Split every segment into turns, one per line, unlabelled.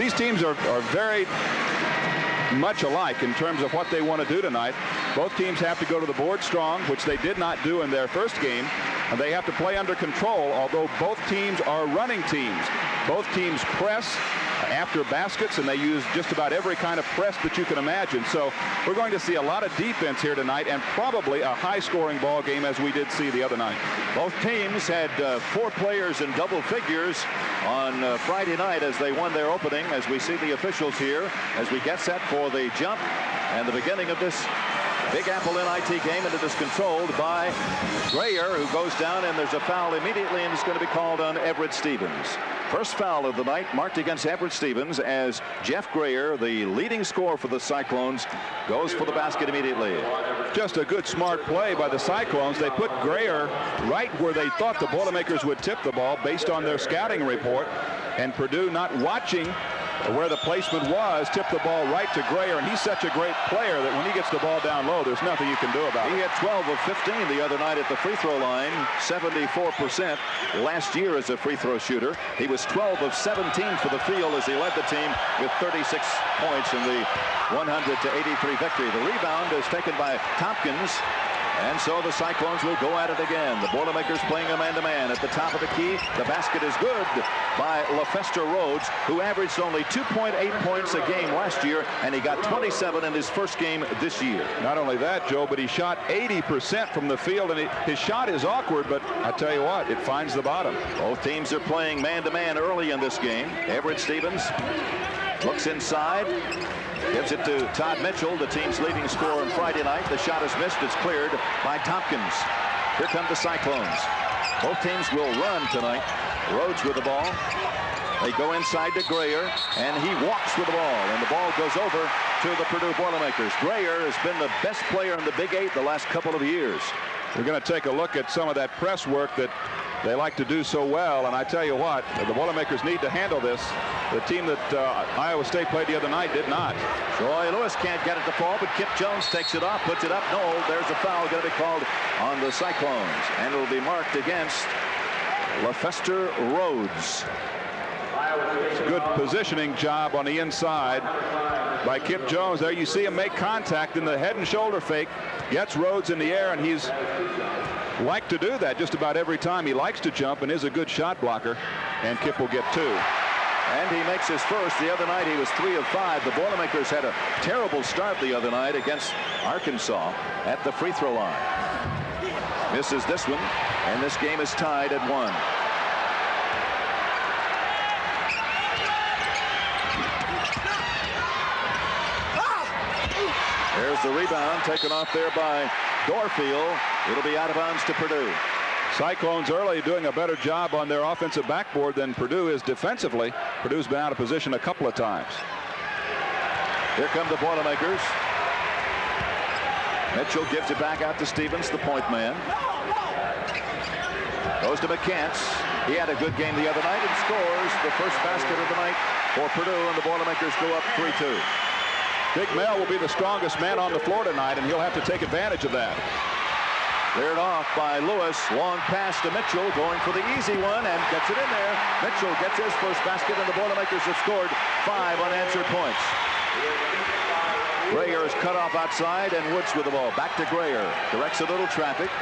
These teams are very much alike in terms of what they want to do tonight. Both teams have to go to the board strong, which they did not do in their first game, and they have to play under control, although both teams are running teams. Both teams press after baskets, and they use just about every kind of press that you can imagine. So we're going to see a lot of defense here tonight, and probably a high-scoring ball game as we did see the other night.
Both teams had 4 players in double figures on Friday night as they won their opening, as we see the officials here as we get set for the jump and the beginning of this Big Apple NIT game, and it is controlled by Grayer, who goes down, and there's a foul immediately, and it's going to be called on Everett Stevens. First foul of the night marked against Everett Stevens as Jeff Grayer, the leading scorer for the Cyclones, goes for the basket immediately.
Just a good, smart play by the Cyclones. They put Grayer right where they thought the Boilermakers would tip the ball based on their scouting report, and Purdue, not watching where the placement was, tipped the ball right to Grayer, and he's such a great player that when he gets the ball down low, there's nothing you can do about it.
He had 12 of 15 the other night at the free throw line, 74% last year as a free throw shooter. He was 12 of 17 for the field as he led the team with 36 points in the 100-83 victory. The rebound is taken by Thompkins. And so the Cyclones will go at it again. The Boilermakers playing a man-to-man at the top of the key. The basket is good by Lafester Rhodes, who averaged only 2.8 points a game last year, and he got 27 in his first game this year.
Not only that, Joe, but he shot 80% from the field, and his shot is awkward, but I tell you what, it finds the bottom.
Both teams are playing man-to-man early in this game. Everett Stevens looks inside, gives it to Todd Mitchell, the team's leading scorer on Friday night. The shot is missed. It's cleared by Thompkins. Here come the Cyclones. Both teams will run tonight. Rhodes with the ball. They go inside to Grayer, and he walks with the ball, and the ball goes over to the Purdue Boilermakers. Grayer has been the best player in the Big 8 the last couple of years.
We're going to take a look at some of that press work that they like to do so well, and I tell you what, the Boilermakers need to handle this. The team that Iowa State played the other night did not.
Troy Lewis can't get it to fall, but Kip Jones takes it off, puts it up. No, there's a foul going to be called on the Cyclones, and it will be marked against Lafester Rhodes.
Good positioning job on the inside by Kip Jones. There you see him make contact in the head and shoulder fake, gets Rhodes in the air, and he's like to do that just about every time. He likes to jump and is a good shot blocker, and Kip will get 2.
And he makes his first. The other night he was 3 of 5. The Boilermakers had a terrible start the other night against Arkansas at the free throw line. Misses this one, and this game is tied at 1. There's the rebound taken off there by Doerrfeld. It'll be out of bounds to Purdue.
Cyclones early doing a better job on their offensive backboard than Purdue is defensively. Purdue's been out of position a couple of times.
Here come the Boilermakers. Mitchell gives it back out to Stevens, the point man. Goes to McCants. He had a good game the other night and scores the first basket of the night for Purdue, and the Boilermakers go up 3-2.
Big Mel will be the strongest man on the floor tonight, and he'll have to take advantage of that.
Cleared off by Lewis. Long pass to Mitchell, going for the easy one, and gets it in there. Mitchell gets his first basket, and the Boilermakers have scored 5 unanswered points. Grayer is cut off outside, and Woods with the ball. Back to Grayer. Directs a little traffic.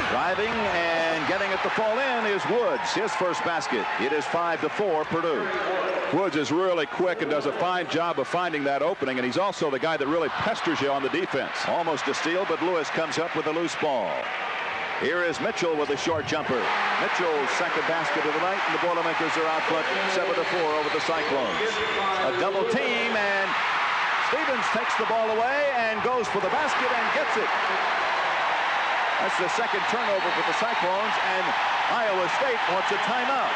Driving and getting it to fall in is Woods. His first basket. It is 5-4 Purdue.
Woods is really quick and does a fine job of finding that opening, and he's also the guy that really pesters you on the defense.
Almost a steal, but Lewis comes up with a loose ball. Here is Mitchell with a short jumper. Mitchell's second basket of the night, and the Boilermakers are out front 7-4 over the Cyclones. A double team, and Stevens takes the ball away and goes for the basket and gets it. That's the second turnover for the Cyclones, and Iowa State wants a timeout.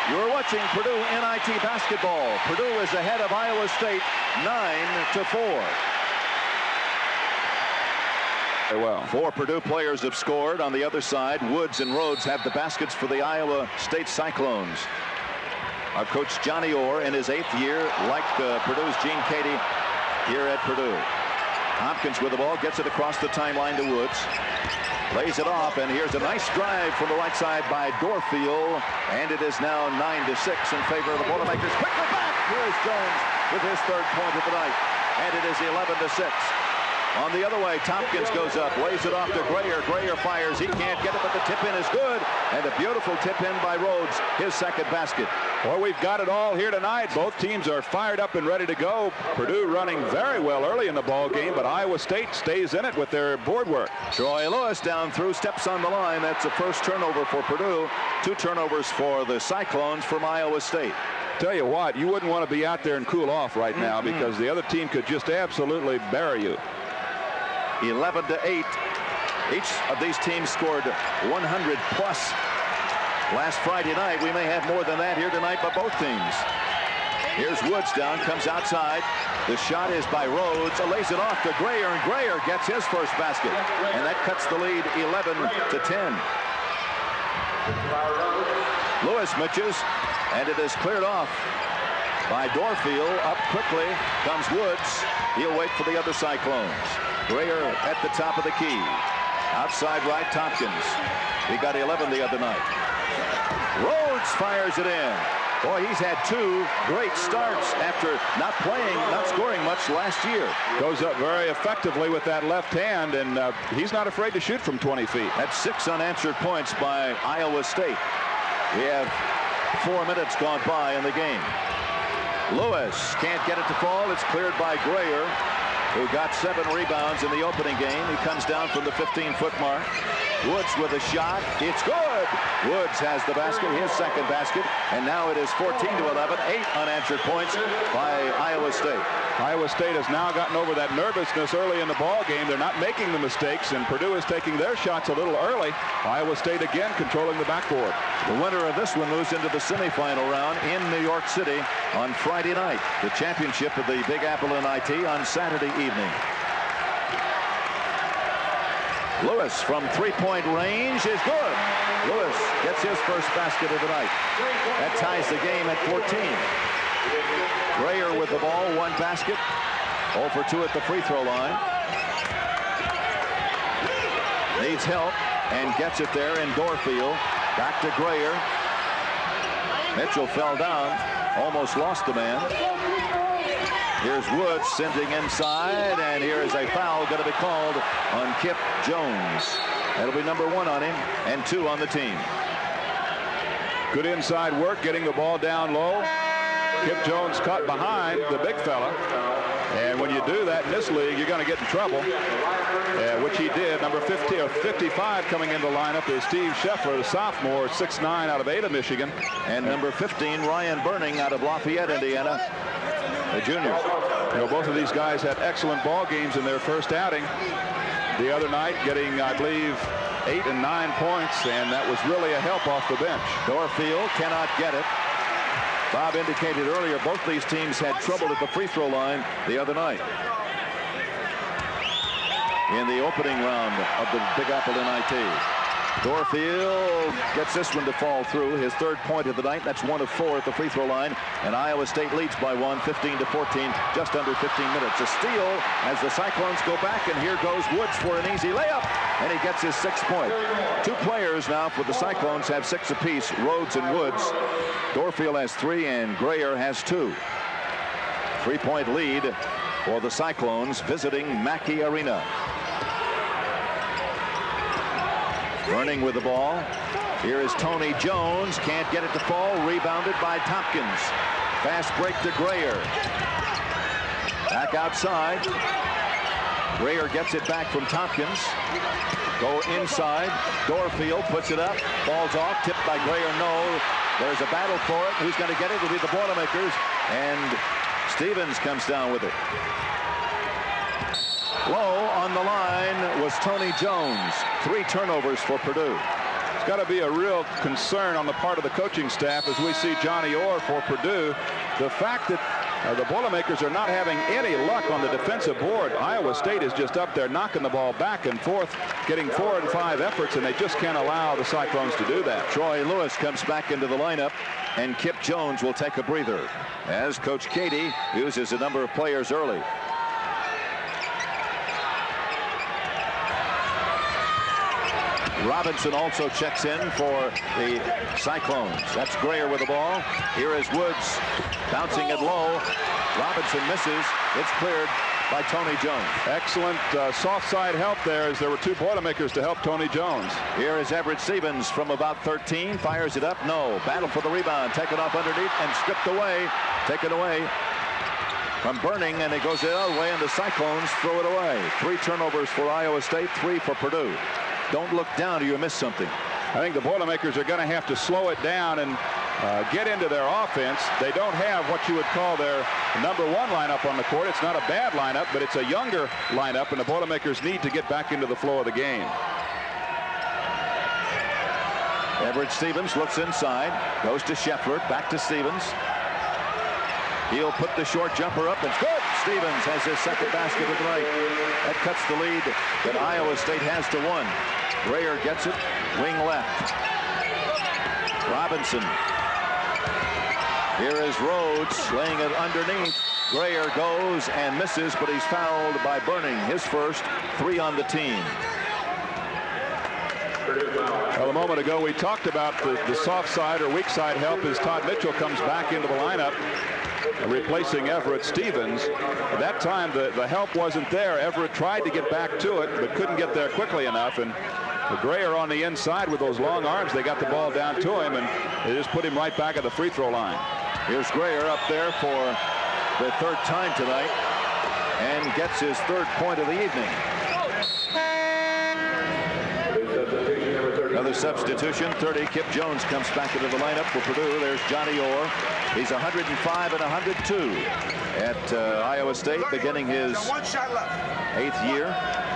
You're watching Purdue NIT basketball. Purdue is ahead of Iowa State 9-4.
Very well.
4 Purdue players have scored. On the other side, Woods and Rhodes have the baskets for the Iowa State Cyclones. Our coach Johnny Orr in his 8th year, like Purdue's Keady here at Purdue. Thompkins with the ball, gets it across the timeline to Woods. Lays it off, and here's a nice drive from the right side by Doerrfeld, and it is now 9-6 in favor of the Boilermakers. Quickly back. Here is Jones with his third point of the night, and it is 11-6. On the other way, Thompkins goes up, lays it off to Grayer. Grayer fires. He can't get it, but the tip-in is good. And a beautiful tip-in by Rhodes, his second basket.
Well, we've got it all here tonight. Both teams are fired up and ready to go. Purdue running very well early in the ball game, but Iowa State stays in it with their board work.
Troy Lewis down through, steps on the line. That's the first turnover for Purdue. 2 turnovers for the Cyclones from Iowa State.
Tell you what, you wouldn't want to be out there and cool off right now because the other team could just absolutely bury you.
11-8. Each of these teams scored 100 plus last Friday night. We may have more than that here tonight by both teams. Here's Woods down, comes outside. The shot is by Rhodes. Lays it off to Grayer, and Grayer gets his first basket. And that cuts the lead 11-10. Lewis mitches, and it is cleared off by Doerrfeld. Up quickly comes Woods. He'll wait for the other Cyclones. Grayer at the top of the key. Outside right, Thompkins. He got 11 the other night. Rhodes fires it in. Boy, he's had 2 great starts after not scoring much last year.
Goes up very effectively with that left hand, and he's not afraid to shoot from 20 feet.
That's 6 unanswered points by Iowa State. We have 4 minutes gone by in the game. Lewis can't get it to fall. It's cleared by Grayer, who got 7 rebounds in the opening game. He comes down from the 15-foot mark. Woods with a shot. It's good. Woods has the basket, his second basket, and now it is 14-11. 8 unanswered points by Iowa State.
Iowa State has now gotten over that nervousness early in the ball game. They're not making the mistakes, and Purdue is taking their shots a little early. Iowa State again controlling the backboard.
The winner of this one moves into the semifinal round in New York City on Friday night. The championship of the Big Apple NIT on Saturday evening. Lewis from 3-point range is good. Lewis gets his first basket of the night. That ties the game at 14. Grayer with the ball, 1 basket. 0 for 2 at the free throw line. Needs help and gets it there in Doerrfeld. Back to Grayer. Mitchell fell down, almost lost the man. Here's Woods sending inside, and here is a foul going to be called on Kip Jones. That'll be number 1 on him and 2 on the team.
Good inside work, getting the ball down low. Kip Jones caught behind the big fella. And when you do that in this league, you're going to get in trouble, which he did. Number 50 or 55 coming into the lineup is Steve Scheffler, the sophomore, 6'9", out of Ada, Michigan.
And number 15, Ryan Burning, out of Lafayette, Indiana, a junior.
You know, both of these guys had excellent ball games in their first outing the other night, getting, I believe, 8 and 9 points, and that was really a help off the bench.
Doerrfeld cannot get it. Bob indicated earlier both these teams had trouble at the free throw line the other night. In the opening round of the Big Apple NIT. Doerrfeld gets this one to fall through. His 3rd point of the night. That's 1 of 4 at the free throw line. And Iowa State leads by 1, 15-14, just under 15 minutes. A steal as the Cyclones go back, and here goes Woods for an easy layup. And he gets his 6th point. 2 players now for the Cyclones have 6 apiece, Rhodes and Woods. Doerrfeld has 3 and Grayer has 2. 3-point lead for the Cyclones visiting Mackey Arena. Burning with the ball. Here is Tony Jones. Can't get it to fall. Rebounded by Thompkins. Fast break to Grayer. Back outside. Grayer gets it back from Thompkins. Go inside. Doerrfeld puts it up. Falls off. Tipped by Grayer. No. There's a battle for it. Who's going to get it? Will be the Boilermakers. And Stevens comes down with it. Low on the line was Tony Jones. 3 turnovers for Purdue.
It's got to be a real concern on the part of the coaching staff as we see Johnny Orr for Purdue. The fact that the Boilermakers are not having any luck on the defensive board. Iowa State is just up there knocking the ball back and forth, getting 4 and 5 efforts, and they just can't allow the Cyclones to do that.
Troy Lewis comes back into the lineup, and Kip Jones will take a breather as Coach Keady uses a number of players early. Robinson also checks in for the Cyclones. That's Grayer with the ball. Here is Woods bouncing it low. Robinson misses. It's cleared by Tony Jones.
Excellent soft side help there, as there were 2 Boilermakers to help Tony Jones.
Here is Everett Stevens from about 13. Fires it up. No. Battle for the rebound. Taken off underneath and stripped away. Taken away from Burning, and it goes the other way, and the Cyclones throw it away. 3 turnovers for Iowa State, 3 for Purdue. Don't look down or you miss something.
I think the Boilermakers are going to have to slow it down and get into their offense. They don't have what you would call their #1 lineup on the court. It's not a bad lineup, but it's a younger lineup, and the Boilermakers need to get back into the flow of the game.
Everett Stevens looks inside, goes to Scheffler, back to Stevens. He'll put the short jumper up, and it's good. Stevens has his second basket of the night. That cuts the lead that Iowa State has to 1. Grayer gets it, wing left. Robinson. Here is Rhodes laying it underneath. Grayer goes and misses, but he's fouled by Burning. His first 3 on the team.
Well, a moment ago we talked about the soft side or weak side help as Todd Mitchell comes back into the lineup, replacing Everett Stevens. At that time the help wasn't there. Everett tried to get back to it but couldn't get there quickly enough, and Grayer on the inside with those long arms, they got the ball down to him and they just put him right back at the free throw line.
Here's Grayer up there for the 3rd time tonight and gets his 3rd point of the evening. Another substitution. 30. Kip Jones comes back into the lineup for Purdue. There's Johnny Orr. He's 105 and 102 at Iowa State, beginning his 8th year.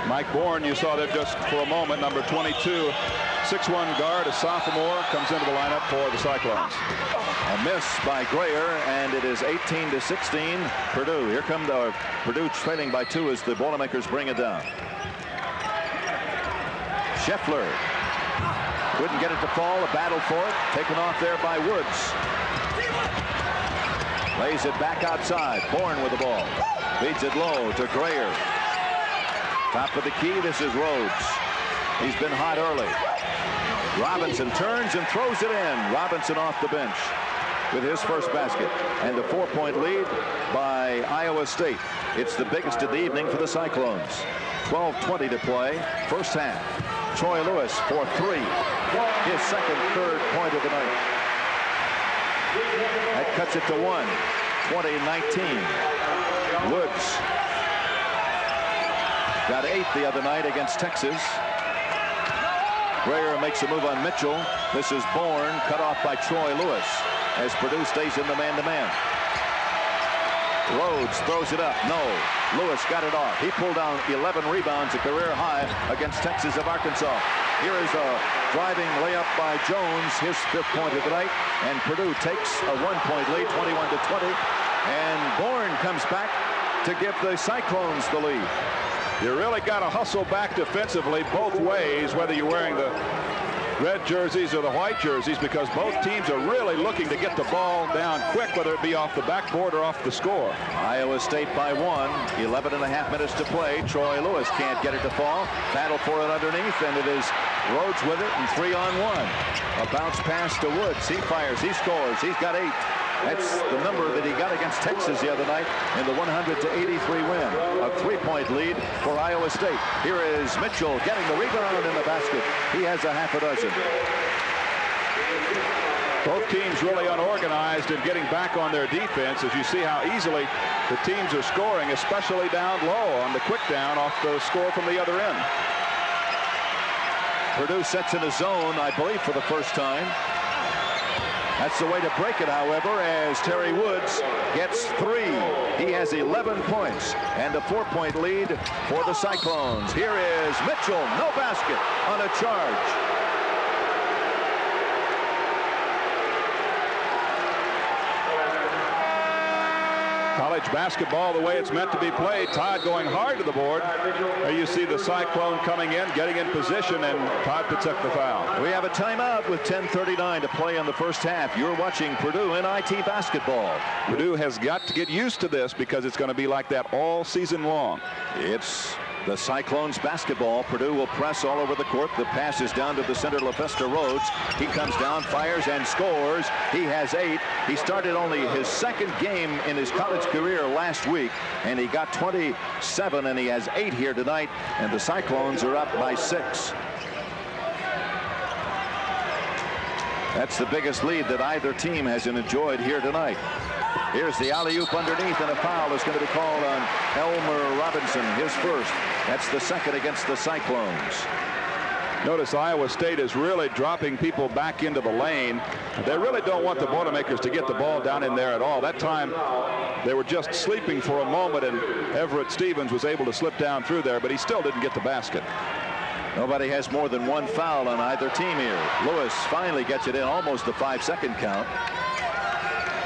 Mike Bourne, you saw there just for a moment, number 22, 6'1" guard, a sophomore, comes into the lineup for the Cyclones.
A miss by Grayer, and it is 18-16 Purdue. Here come the Purdue trailing by 2 as the Boilermakers bring it down. Scheffler couldn't get it to fall. A battle for it. Taken off there by Woods. Lays it back outside. Bourne with the ball. Feeds it low to Grayer. Top of the key. This is Rhodes. He's been hot early. Robinson turns and throws it in. Robinson off the bench with his first basket. And a 4-point lead by Iowa State. It's the biggest of the evening for the Cyclones. 12:20 to play. First half. Troy Lewis for 3. His second, 3rd point of the night. That cuts it to 1. 20-19. Woods got 8 the other night against Texas. Grayer makes a move on Mitchell. This is Bourne, cut off by Troy Lewis as Purdue stays in the man-to-man. Rhodes throws it up. No. Lewis got it off. He pulled down 11 rebounds, a career high against Texas of Arkansas. Here is a driving layup by Jones, his 5th point of the night, and Purdue takes a 1-point lead, 21-20. And Bourne comes back to give the Cyclones the lead.
You really got to hustle back defensively both ways, whether you're wearing the red jerseys or the white jerseys, because both teams are really looking to get the ball down quick, whether it be off the backboard or off the score.
Iowa State by 1, 11.5 minutes to play. Troy Lewis can't get it to fall. Battle for it underneath, and it is Rhodes with it, and 3-on-1. A bounce pass to Woods. He fires, he scores, he's got 8. That's the number that he got against Texas the other night in the 100-83 win. A 3-point lead for Iowa State. Here is Mitchell getting the rebound in the basket. He has a half a dozen.
Both teams really unorganized and getting back on their defense, as you see how easily the teams are scoring, especially down low on the quick down off the score from the other end.
Purdue sets in a zone, I believe, for the first time. That's the way to break it, however, as Terry Woods gets 3. He has 11 points and a 4-point lead for the Cyclones. Here is Mitchell, no basket on a charge.
College basketball the way it's meant to be played. Todd going hard to the board. There you see the Cyclone coming in, getting in position, and Todd picks up the foul.
We have a timeout with 10:39 to play in the first half. You're watching Purdue NIT basketball.
Purdue has got to get used to this because it's going to be like that all season long.
It's The Cyclones basketball. Purdue will press all over the court. The pass is down to the center, Lafester Rhodes. He comes down, fires, and scores. He has 8. He started only his 2nd game in his college career last week, and he got 27, and he has 8 here tonight, and the Cyclones are up by 6. That's the biggest lead that either team has enjoyed here tonight. Here's the alley-oop underneath, and a foul is going to be called on Elmer Robinson, his first. That's the 2nd against the Cyclones.
Notice Iowa State is really dropping people back into the lane. They really don't want the Boilermakers to get the ball down in there at all. That time they were just sleeping for a moment, and Everett Stevens was able to slip down through there, but he still didn't get the basket.
Nobody has more than 1 foul on either team here. Lewis finally gets it in, almost the 5-second count.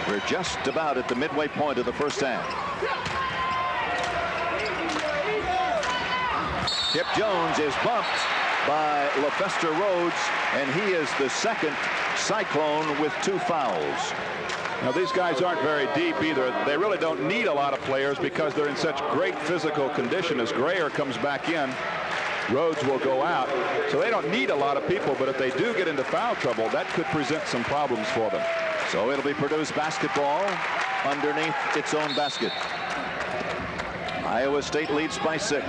We're just about at the midway point of the first half. Kip Jones is bumped by Lafester Rhodes, and he is the 2nd Cyclone with 2 fouls.
Now, these guys aren't very deep either. They really don't need a lot of players because they're in such great physical condition. As Grayer comes back in, Rhodes will go out. So they don't need a lot of people, but if they do get into foul trouble, that could present some problems for them.
So it'll be Purdue's basketball underneath its own basket. Iowa State leads by 6.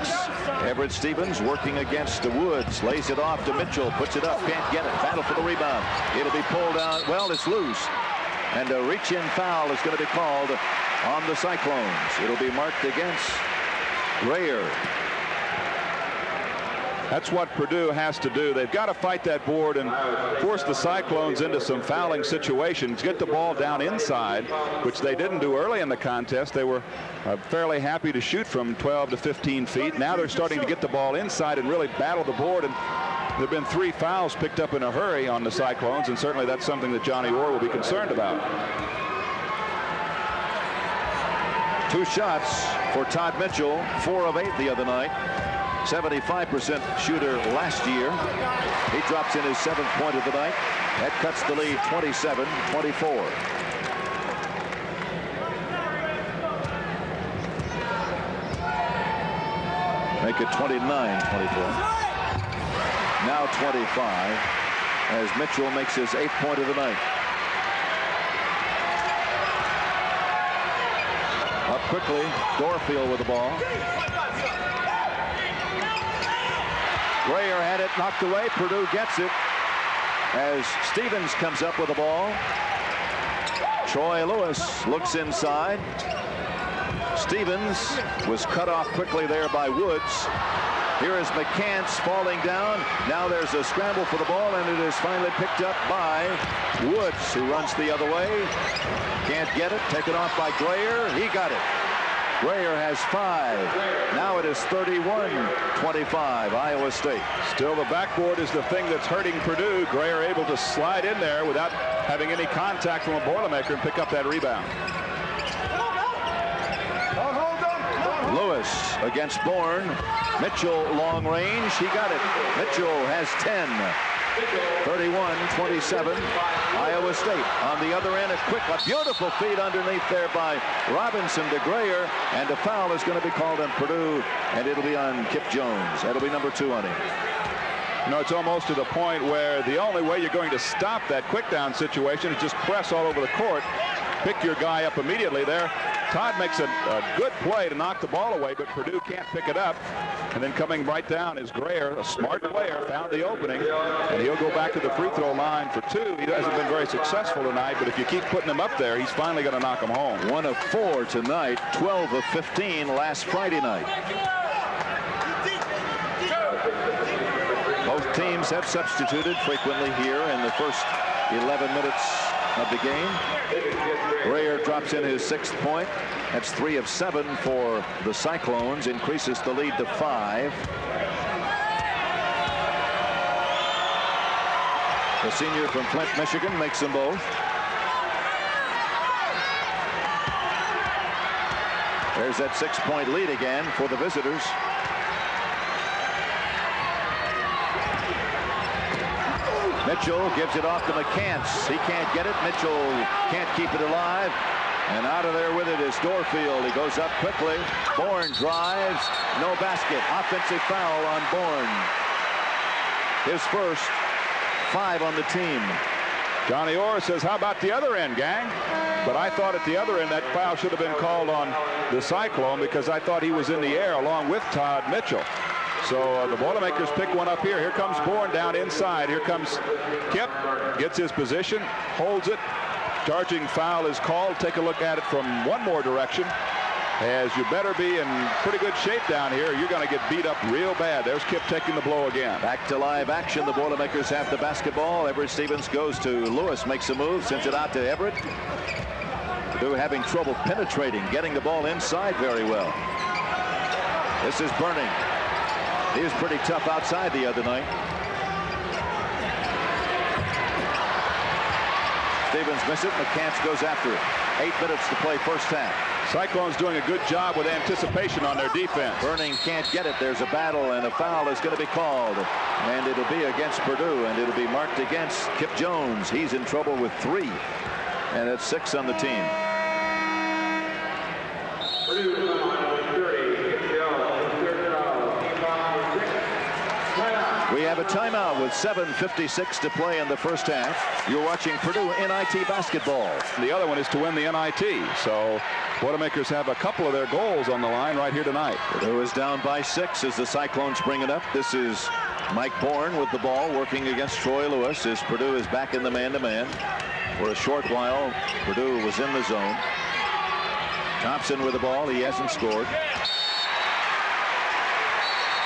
Everett Stevens working against the Woods, lays it off to Mitchell, puts it up, can't get it, battle for the rebound. It'll be pulled out, well, it's loose. And a reach-in foul is going to be called on the Cyclones. It'll be marked against Grayer.
That's what Purdue has to do. They've got to fight that board and force the Cyclones into some fouling situations, get the ball down inside, which they didn't do early in the contest. They were fairly happy to shoot from 12 to 15 feet. Now they're starting to get the ball inside and really battle the board. And there have been 3 fouls picked up in a hurry on the Cyclones, and certainly that's something that Johnny Orr will be concerned about.
2 shots for Todd Mitchell, 4 of 8 the other night. 75% shooter last year. He drops in his 7th point of the night. That cuts the lead 27-24. Make it 29-24. Now 25 as Mitchell makes his 8th point of the night. Up quickly, Doerrfeld with the ball. Grayer had it knocked away. Purdue gets it as Stevens comes up with the ball. Troy Lewis looks inside. Stevens was cut off quickly there by Woods. Here is McCants falling down. Now there's a scramble for the ball, and it is finally picked up by Woods, who runs the other way. Can't get it. Taken off by Grayer. He got it. Grayer has 5. Now it is 31-25, Iowa State.
Still, the backboard is the thing that's hurting Purdue. Grayer able to slide in there without having any contact from a Boilermaker and pick up that rebound.
Lewis against Bourne. Mitchell long range. He got it. Mitchell has 10. 31-27, Iowa State. On the other end, a beautiful feed underneath there by Robinson to Grayer, and a foul is going to be called on Purdue, and it'll be on Kip Jones. That'll be number 2 on him.
You know, it's almost to the point where the only way you're going to stop that quick down situation is just press all over the court, pick your guy up immediately there. Todd makes a good play to knock the ball away, but Purdue can't pick it up. And then coming right down is Grayer, a smart player, found the opening, and he'll go back to the free throw line for 2. He hasn't been very successful tonight, but if you keep putting him up there, he's finally going to knock him home.
1 of 4 tonight, 12 of 15 last Friday night. Both teams have substituted frequently here in the first 11 minutes of the game. Grayer drops in his 6th point. That's 3 of 7 for the Cyclones, increases the lead to 5. The senior from Flint, Michigan, makes them both. There's that 6-point lead again for the visitors. Mitchell gives it off to McCants. He can't get it. Mitchell can't keep it alive. And out of there with it is Doerrfeld. He goes up quickly. Bourne drives. No basket. Offensive foul on Bourne. His first, 5 on the team.
Johnny Orr says, how about the other end, gang? But I thought at the other end that foul should have been called on the Cyclone because I thought he was in the air along with Todd Mitchell. So the Boilermakers pick one up here. Here comes Bourne down inside. Here comes Kip. Gets his position. Holds it. Charging foul is called. Take a look at it from one more direction. As you better be in pretty good shape down here. You're going to get beat up real bad. There's Kip taking the blow again.
Back to live action. The Boilermakers have the basketball. Everett Stevens goes to Lewis. Makes a move. Sends it out to Everett. Purdue having trouble penetrating. Getting the ball inside very well. This is Burning. He was pretty tough outside the other night. Stevens misses it. McCants goes after it. 8 minutes to play first half.
Cyclones doing a good job with anticipation on their defense.
Burning can't get it. There's a battle, and a foul is going to be called. And it'll be against Purdue, and it'll be marked against Kip Jones. He's in trouble with 3. And it's 6 on the team. We have a timeout with 7:56 to play in the first half. You're watching Purdue NIT basketball.
The other one is to win the NIT. So Boilermakers have a couple of their goals on the line right here tonight.
Purdue is down by 6 as the Cyclones bring it up. This is Mike Bourne with the ball working against Troy Lewis as Purdue is back in the man-to-man. For a short while, Purdue was in the zone. Thompson with the ball. He hasn't scored.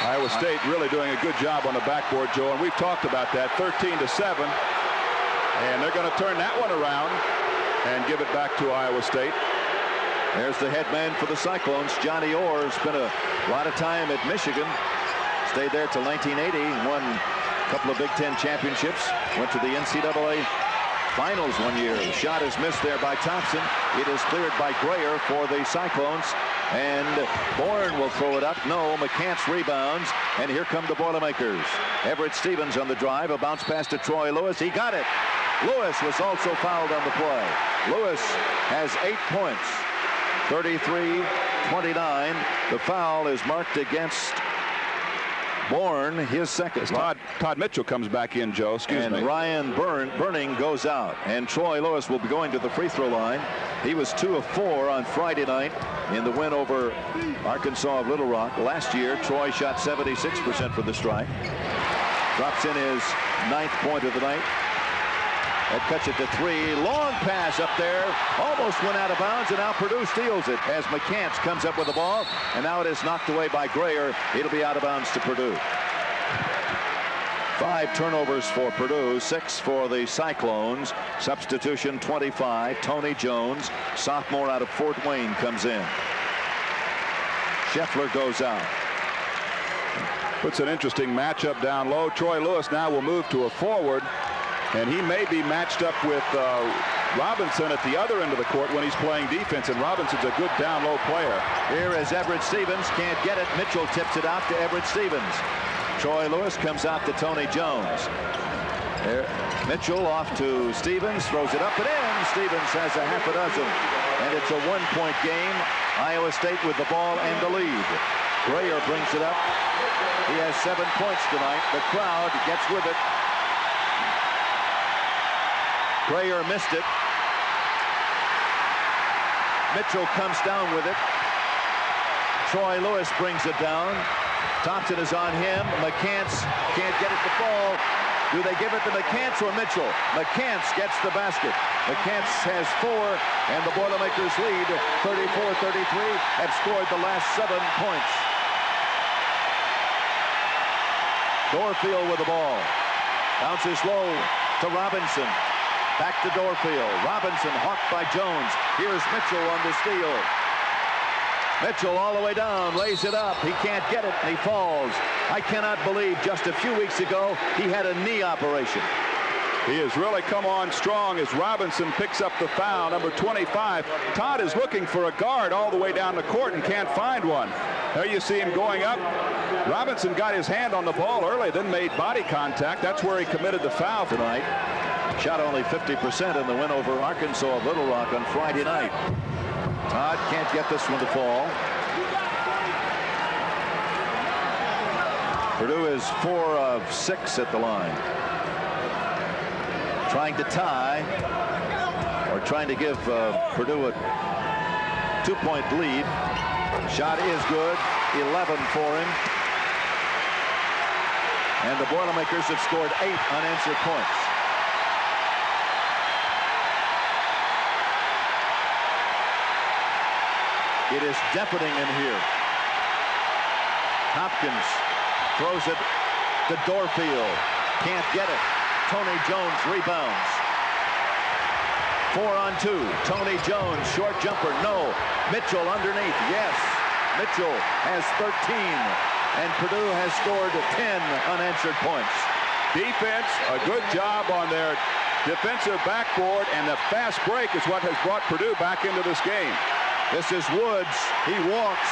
Iowa State really doing a good job on the backboard, Joe, and we've talked about that. 13-7, and they're going to turn that one around and give it back to Iowa State.
There's the head man for the Cyclones, Johnny Orr. Spent a lot of time at Michigan. Stayed there till 1980. Won a couple of Big Ten championships. Went to the NCAA finals one year. The shot is missed there by Thompson. It is cleared by Grayer for the Cyclones. And Bourne will throw it up. No, McCants rebounds. And here come the Boilermakers. Everett Stevens on the drive. A bounce pass to Troy Lewis. He got it. Lewis was also fouled on the play. Lewis has 8 points. 33-29. The foul is marked against Bourne, his second.
Todd Mitchell comes back in, Joe. Excuse me.
And Ryan Burning goes out. And Troy Lewis will be going to the free throw line. He was 2 of 4 on Friday night in the win over Arkansas of Little Rock. Last year, Troy shot 76% from the strike. Drops in his 9th point of the night. That cuts it to 3. Long pass up there. Almost went out of bounds, and now Purdue steals it as McCants comes up with the ball. And now it is knocked away by Grayer. It'll be out of bounds to Purdue. 5 turnovers for Purdue, 6 for the Cyclones. Substitution 25. Tony Jones, sophomore out of Fort Wayne, comes in. Scheffler goes out.
Puts an interesting matchup down low. Troy Lewis now will move to a forward. And he may be matched up with Robinson at the other end of the court when he's playing defense. And Robinson's a good down-low player.
Here is Everett Stevens. Can't get it. Mitchell tips it out to Everett Stevens. Troy Lewis comes out to Tony Jones. There, Mitchell off to Stevens. Throws it up and in. Stevens has a half a dozen. And it's a 1-point game. Iowa State with the ball and the lead. Grayer brings it up. He has 7 points tonight. The crowd gets with it. Grayer missed it. Mitchell comes down with it. Troy Lewis brings it down. Thompson is on him. McCants can't get it to fall. Do they give it to McCants or Mitchell? McCants gets the basket. McCants has 4, and the Boilermakers lead 34-33, have scored the last 7 points. Doerrfeld with the ball. Bounces low to Robinson. Back to Doerrfeld. Robinson hawked by Jones. Here's Mitchell on the steal. Mitchell all the way down, lays it up. He can't get it, and he falls. I cannot believe just a few weeks ago he had a knee operation.
He has really come on strong as Robinson picks up the foul, number 25. Todd is looking for a guard all the way down the court and can't find one. There you see him going up. Robinson got his hand on the ball early, then made body contact. That's where he committed the foul tonight.
Shot only 50% in the win over Arkansas of Little Rock on Friday night. Todd can't get this one to fall. Purdue is 4 of 6 at the line. Trying to tie, or trying to give Purdue a 2-point lead. Shot is good. 11 for him. And the Boilermakers have scored 8 unanswered points. It is deafening in here. Thompkins throws it to Doerrfeld. Can't get it. Tony Jones rebounds. 4 on 2. Tony Jones, short jumper. No. Mitchell underneath. Yes. Mitchell has 13. And Purdue has scored 10 unanswered points.
Defense, a good job on their defensive backboard, and the fast break is what has brought Purdue back into this game.
This is Woods. He walks,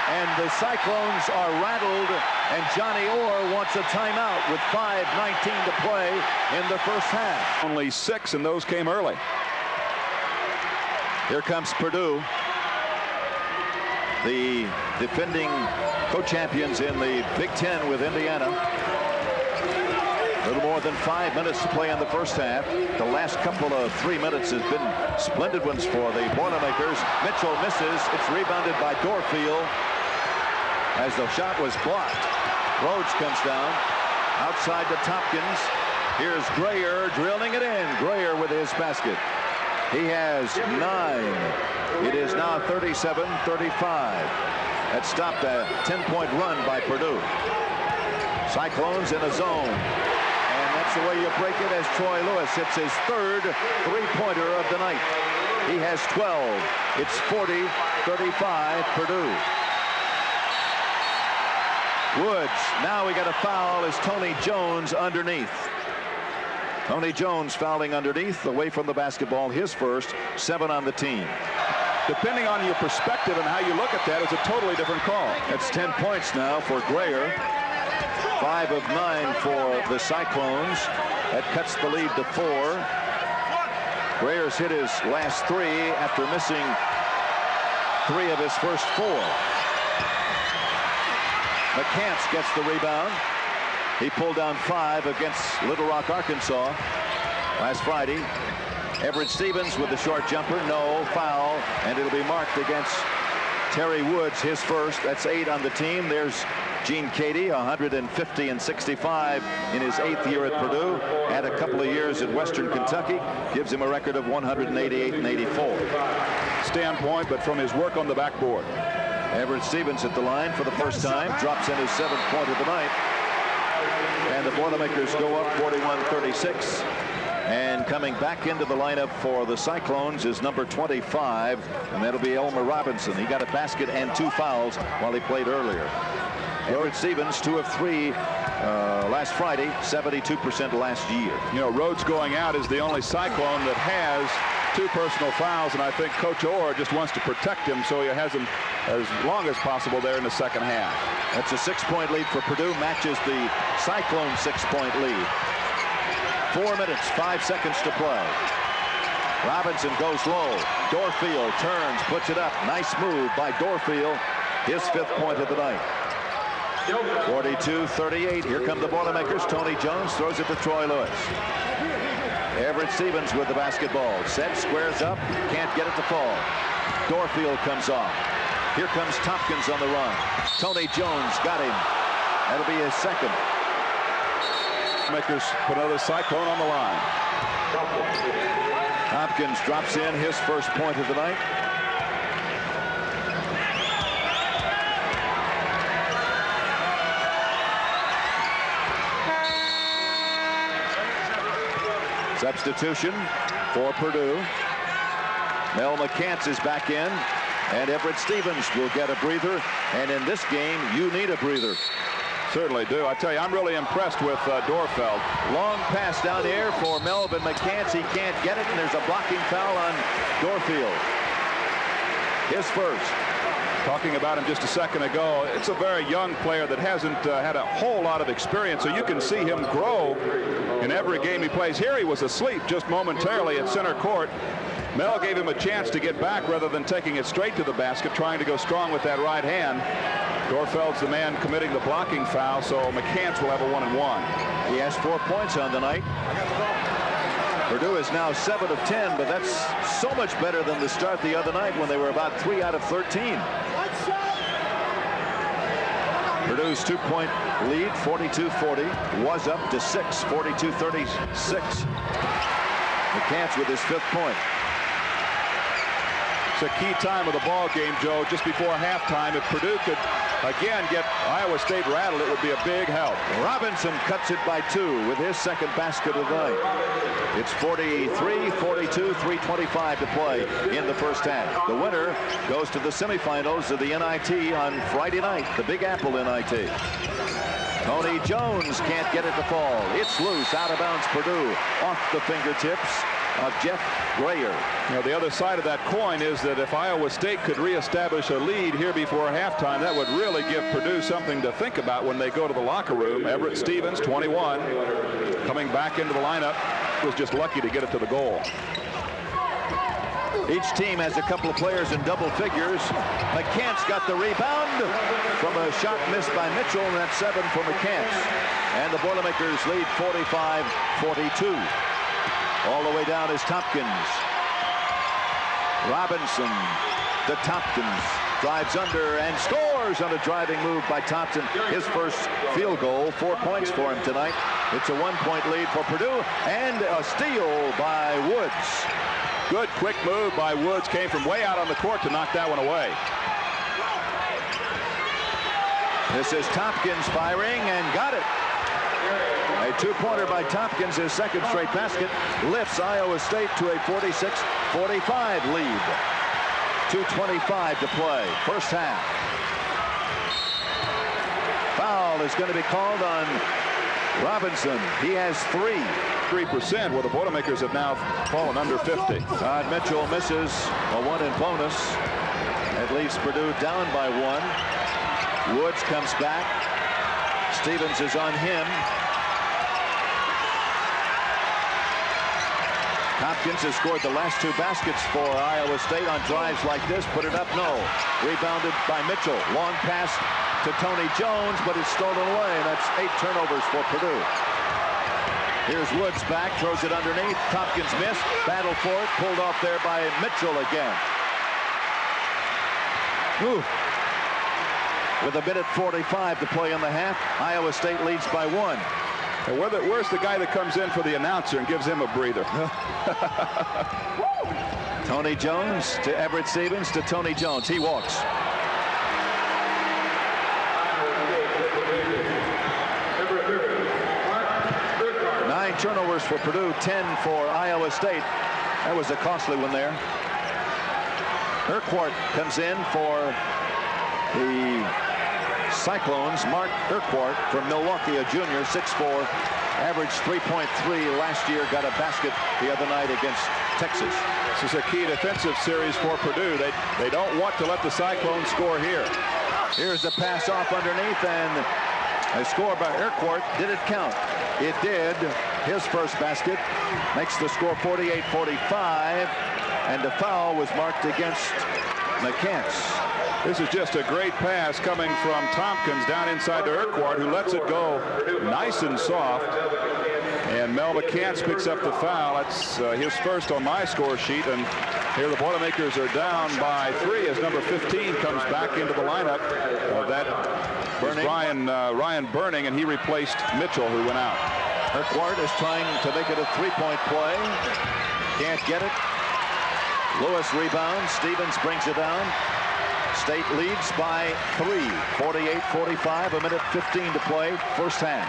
and the Cyclones are rattled, and Johnny Orr wants a timeout with 5:19 to play in the first half.
Only 6, and those came early.
Here comes Purdue, the defending co-champions in the Big Ten with Indiana. A little more than 5 minutes to play in the first half. The last couple of 3 minutes has been splendid ones for the Boilermakers. Mitchell misses. It's rebounded by Doerrfeld as the shot was blocked. Rhodes comes down outside to Thompkins. Here's Grayer drilling it in. Grayer with his basket. He has 9. It is now 37-35. That stopped a 10-point run by Purdue. Cyclones in a zone. That's the way you break it as Troy Lewis hits his 3rd three-pointer of the night. He has 12. It's 40-35 Purdue. Woods. Now we got a foul as Tony Jones underneath. Tony Jones fouling underneath, away from the basketball, his first, 7 on the team.
Depending on your perspective and how you look at that, it's a totally different call.
That's 10 points now for Grayer. 5 of 9 for the Cyclones. That cuts the lead to 4. Grayer's hit his last 3 after missing 3 of his first 4. McCants gets the rebound. He pulled down 5 against Little Rock, Arkansas last Friday. Everett Stevens with the short jumper. No foul, and it'll be marked against Terry Woods, his first. That's 8 on the team. There's Gene Keady, 150 and 65 in his 8th year at Purdue. Had a couple of years at Western Kentucky. Gives him a record of 188 and 84.
Standpoint, but from his work on the backboard.
Everett Stevens at the line for the first time. Drops in his 7th point of the night. And the Boilermakers go up 41-36. And coming back into the lineup for the Cyclones is number 25, and that'll be Elmer Robinson. He got a basket and 2 fouls while he played earlier. Everett Stevens, 2 of 3 last Friday, 72% last year.
You know, Rhodes going out is the only Cyclone that has 2 personal fouls, and I think Coach Orr just wants to protect him so he has him as long as possible there in the second half.
That's a 6-point lead for Purdue, matches the Cyclone 6-point lead. 4 minutes, 5 seconds to play. Robinson goes low. Doerrfeld turns, puts it up. Nice move by Doerrfeld. His 5th point of the night. 42-38. Here come the Boilermakers. Tony Jones throws it to Troy Lewis. Everett Stevens with the basketball. Set, squares up. Can't get it to fall. Doerrfeld comes off. Here comes Thompkins on the run. Tony Jones got him. That'll be his 2nd.
Makers put another Cyclone on the line.
Thompkins drops in his 1st point of the night. Substitution for Purdue. Mel McCants is back in, and Everett Stevens will get a breather. And in this game, you need a breather.
Certainly do. I tell you, I'm really impressed with Doerrfeld.
Long pass down the air for Melvin. McCants, he can't get it, and there's a blocking foul on Doerrfeld. His first.
talking about him just a second ago. It's a very young player that hasn't had a whole lot of experience, so you can see him grow in every game he plays. Here he was asleep just momentarily at center court. Mel gave him a chance to get back rather than taking it straight to the basket, trying to go strong with that right hand. Doerrfeld's the man committing the blocking foul, so McCants will have a 1-and-1.
He has 4 points on the night. Purdue is now 7 of 10, but that's so much better than the start the other night when they were about 3 out of 13. Purdue's 2-point lead, 42-40, was up to 6, 42-36. McCants with his 5th point.
It's a key time of the ball game, Joe, just before halftime. If Purdue could again get Iowa State rattled, it would be a big help.
Robinson cuts it by 2 with his 2nd basket of the night. It's 43-42, 3:25 to play in the first half. The winner goes to the semifinals of the NIT on Friday night, the Big Apple NIT. Tony Jones can't get it to fall. It's loose, out of bounds. Purdue off the fingertips of Jeff Grayer.
You know, the other side of that coin is that if Iowa State could reestablish a lead here before halftime, that would really give Purdue something to think about when they go to the locker room. Everett Stevens, 21, coming back into the lineup, was just lucky to get it to the goal.
Each team has a couple of players in double figures. McCants got the rebound from a shot missed by Mitchell, and that's 7 for McCants. And the Boilermakers lead 45-42. All the way down is Thompkins. Robinson to Thompkins. Drives under and scores on a driving move by Thompson. His first field goal, 4 points for him tonight. It's a 1-point lead for Purdue, and a steal by Woods.
Good quick move by Woods. Came from way out on the court to knock that one away.
This is Thompkins firing and got it. A 2-pointer by Thompkins, his 2nd straight basket, lifts Iowa State to a 46-45 lead. 2:25 to play, first half. Foul is going to be called on Robinson. He has 3%,
where the Boilermakers have now fallen under 50.
Todd Mitchell misses a 1 in bonus. That leaves Purdue down by 1. Woods comes back. Stevens is on him. Thompkins has scored the last 2 baskets for Iowa State on drives like this. Put it up, no. Rebounded by Mitchell. Long pass to Tony Jones, but it's stolen away. That's 8 turnovers for Purdue. Here's Woods back, throws it underneath. Thompkins missed, battle for it, pulled off there by Mitchell again. Ooh. With 1:45 to play in the half, Iowa State leads by 1.
And where's the guy that comes in for the announcer and gives him a breather?
Tony Jones to Everett Stevens to Tony Jones. He walks. Nine turnovers for Purdue, 10 for Iowa State. That was a costly one there. Urquhart comes in for the Cyclones. Mark Urquhart from Milwaukee, a junior, 6'4", averaged 3.3 last year, got a basket the other night against Texas.
This is a key defensive series for Purdue. They don't want to let the Cyclones score here.
Here's the pass off underneath, and a score by Urquhart. Did it count? It did. His first basket makes the score 48-45, and the foul was marked against McCants.
This is just a great pass coming from Thompkins down inside to Urquhart, who lets it go nice and soft. And Mel McCants picks up the foul. That's his first on my score sheet. And here the Boilermakers are down by 3 as number 15 comes back into the lineup. That was Ryan Burning, and he replaced Mitchell, who went out.
Urquhart is trying to make it a 3-point play. Can't get it. Lewis rebounds. Stevens brings it down. State leads by 3, 48-45, 1:15 to play, first half.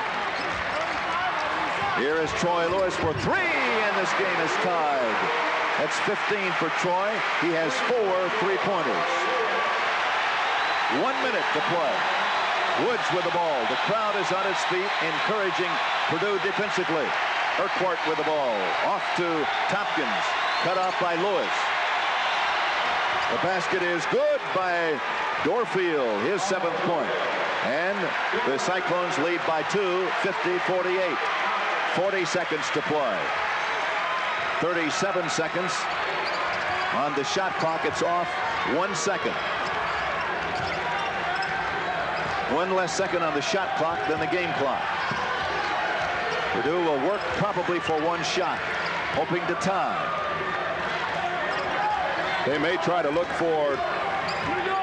Here is Troy Lewis for 3, and this game is tied. That's 15 for Troy. He has 4 3-pointers. 1 minute to play. Woods with the ball. The crowd is on its feet, encouraging Purdue defensively. Urquhart with the ball. Off to Thompkins. Cut off by Lewis. The basket is good by Doerrfeld, his 7th point. And the Cyclones lead by 2, 50-48. 40 seconds to play. 37 seconds on the shot clock. It's off 1 second. 1 less second on the shot clock than the game clock. Purdue will work probably for 1 shot, hoping to tie.
They may try to look for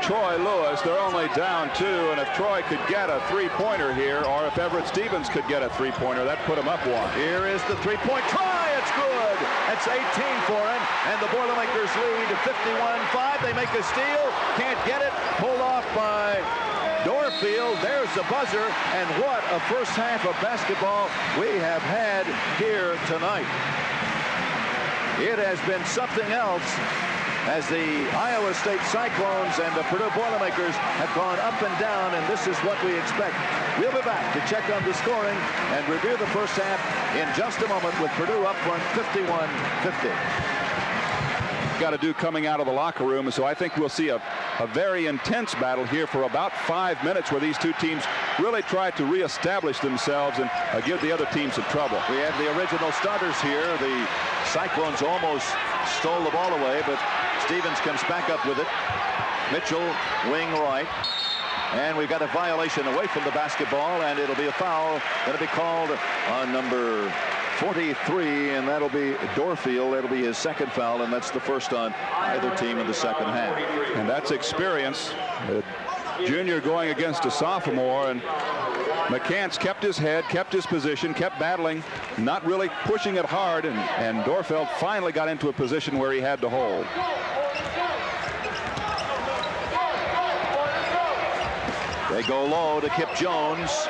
Troy Lewis. They're only down 2, and if Troy could get a 3-pointer here, or if Everett Stevens could get a 3-pointer, that put him up 1.
Here is the 3-point try. It's good. It's 18 for him, and the Boilermakers lead 51-5. They make a steal. Can't get it. Pulled off by Doerrfeld. There's the buzzer, and what a first half of basketball we have had here tonight. It has been something else as the Iowa State Cyclones and the Purdue Boilermakers have gone up and down, and this is what we expect. We'll be back to check on the scoring and review the first half in just a moment with Purdue up front 51-50.
Got to do coming out of the locker room, so I think we'll see a very intense battle here for about 5 minutes where these two teams really try to reestablish themselves and give the other team some trouble.
We have the original starters here. The Cyclones almost stole the ball away, but Stevens comes back up with it. Mitchell, wing right. And we've got a violation away from the basketball, and it'll be a foul that'll be called on number 43, and that'll be Doerrfeld. That'll be his 2nd foul, and that's the first on either team in the second half.
And that's experience. A junior going against a sophomore, and McCants kept his head, kept his position, kept battling, not really pushing it hard, and Doerrfeld finally got into a position where he had to hold.
They go low to Kip Jones.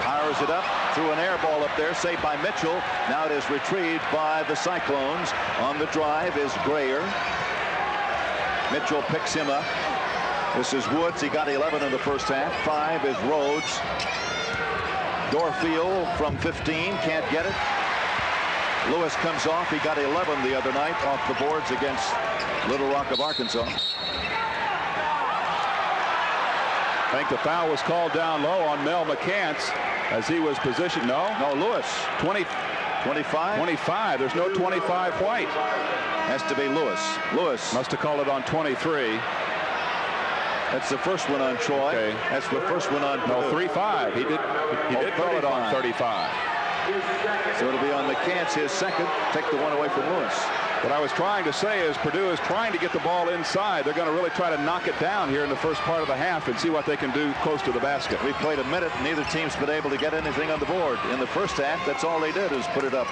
Powers it up, threw an air ball up there, saved by Mitchell. Now it is retrieved by the Cyclones. On the drive is Grayer. Mitchell picks him up. This is Woods. He got 11 in the first half. 5 is Rhodes. Doerrfeld from 15, can't get it. Lewis comes off. He got 11 the other night off the boards against Little Rock of Arkansas.
I think the foul was called down low on Mel McCants as he was positioned. No,
Lewis.
25. 25. There's no 25 white.
Has to be Lewis. Lewis
must have called it on 23.
That's the first one on Troy. Okay. That's the first one on
No, 3-5. He did call it on 35.
So it'll be on McCants, his 2nd. Take the one away from Lewis.
What I was trying to say is Purdue is trying to get the ball inside. They're going to really try to knock it down here in the first part of the half and see what they can do close to the basket.
We played a minute, and neither team's been able to get anything on the board. In the first half, that's all they did is put it up.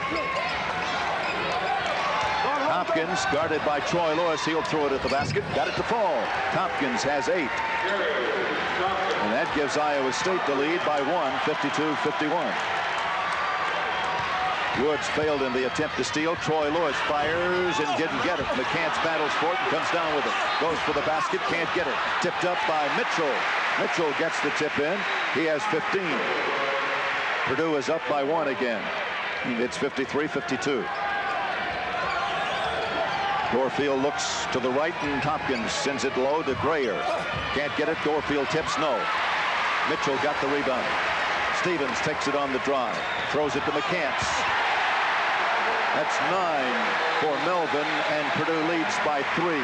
Thompkins, guarded by Troy Lewis. He'll throw it at the basket. Got it to fall. Thompkins has 8. And that gives Iowa State the lead by 1, 52-51. Woods failed in the attempt to steal. Troy Lewis fires and didn't get it. McCants battles for it and comes down with it. Goes for the basket, can't get it. Tipped up by Mitchell. Mitchell gets the tip in. He has 15. Purdue is up by 1 again. It's 53-52. Doerrfeld looks to the right, and Thompkins sends it low to Grayer. Can't get it. Doerrfeld tips no. Mitchell got the rebound. Stevens takes it on the drive. Throws it to McCants. That's 9 for Melvin, and Purdue leads by 3.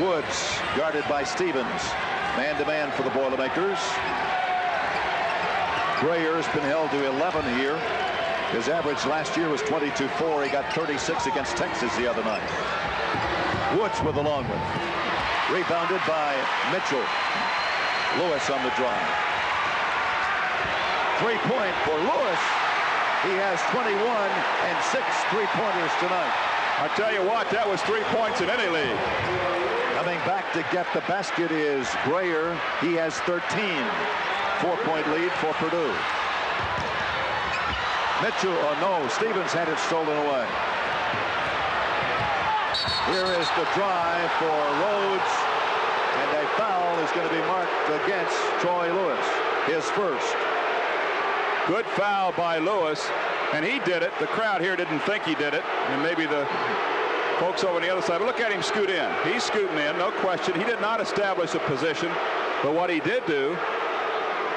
Woods guarded by Stevens. Man-to-man for the Boilermakers. Grayer's been held to 11 here. His average last year was 22-4. He got 36 against Texas the other night. Woods with the long one. Rebounded by Mitchell. Lewis on the drive. 3-point for Lewis. He has 21 and 6 3-pointers tonight.
I tell you what, that was 3 points in any league.
Coming back to get the basket is Grayer. He has 13. 4-point lead for Purdue. Mitchell, oh no, Stevens had it stolen away. Here is the drive for Rhodes, and a foul is going to be marked against Troy Lewis, his first.
Good foul by Lewis, and he did it. The crowd here didn't think he did it, and maybe the folks over on the other side. Look at him scoot in. He's scooting in, no question. He did not establish a position, but what he did do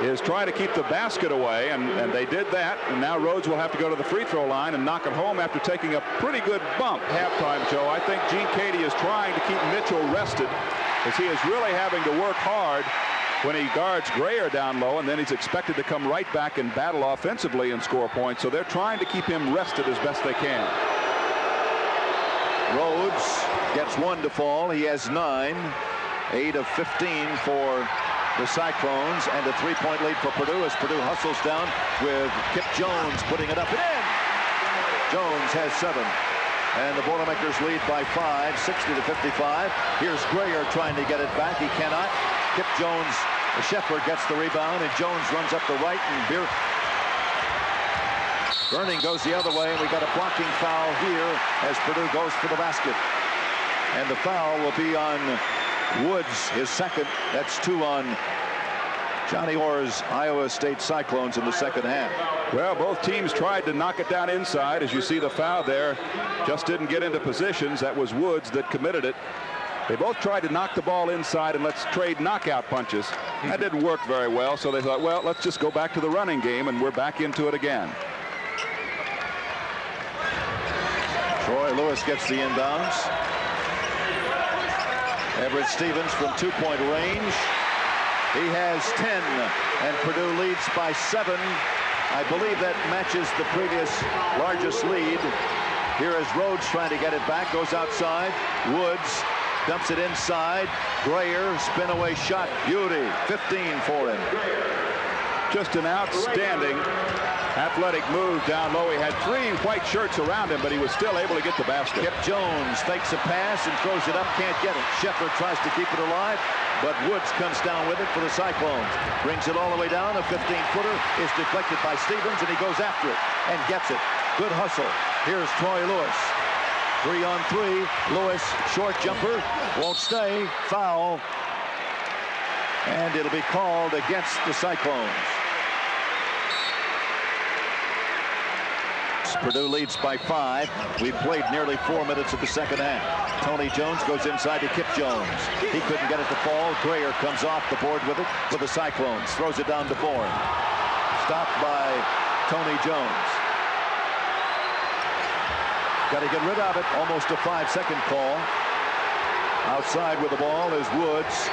is try to keep the basket away, and they did that. And now Rhodes will have to go to the free throw line and knock it home after taking a pretty good bump. Halftime, Joe. I think Gene Keady is trying to keep Mitchell rested, as he is really having to work hard when he guards Grayer down low, and then he's expected to come right back and battle offensively and score points. So they're trying to keep him rested as best they can.
Rhodes gets one to fall. He has 9, 8 of 15 for the Cyclones, and a 3-point lead for Purdue as Purdue hustles down with Kip Jones putting it up and in. Jones has 7. And the Boilermakers lead by 5, 60-55. Here's Grayer trying to get it back. He cannot. Kip Jones, Scheffler gets the rebound, and Jones runs up the right, and Burning goes the other way, and we got a blocking foul here as Purdue goes for the basket. And the foul will be on Woods, his second. That's 2 on Johnny Orr's Iowa State Cyclones in the second half.
Well, both teams tried to knock it down inside. As you see the foul there, just didn't get into positions. That was Woods that committed it. They both tried to knock the ball inside and let's trade knockout punches. That didn't work very well, so they thought, well, let's just go back to the running game, and we're back into it again.
Troy Lewis gets the inbounds. Everett Stevens from 2-point range. He has 10, and Purdue leads by 7. I believe that matches the previous largest lead. Here is Rhodes trying to get it back, goes outside. Woods dumps it inside. Grayer, spin away shot, beauty. 15 for him.
Just an outstanding athletic move down low. He had 3 white shirts around him, but he was still able to get the basket.
Kip Jones fakes a pass and throws it up, can't get it. Scheffler tries to keep it alive, but Woods comes down with it for the Cyclones. Brings it all the way down. A 15-footer is deflected by Stevens, and he goes after it and gets it. Good hustle. Here's Troy Lewis. 3-on-3. Lewis, short jumper, won't stay. Foul. And it'll be called against the Cyclones. Purdue leads by 5. We've played nearly 4 minutes of the second half. Tony Jones goes inside to Kip Jones. He couldn't get it to fall. Grayer comes off the board with it for the Cyclones. Throws it down to Bourne. Stopped by Tony Jones. Got to get rid of it. Almost a 5-second call. Outside with the ball is Woods.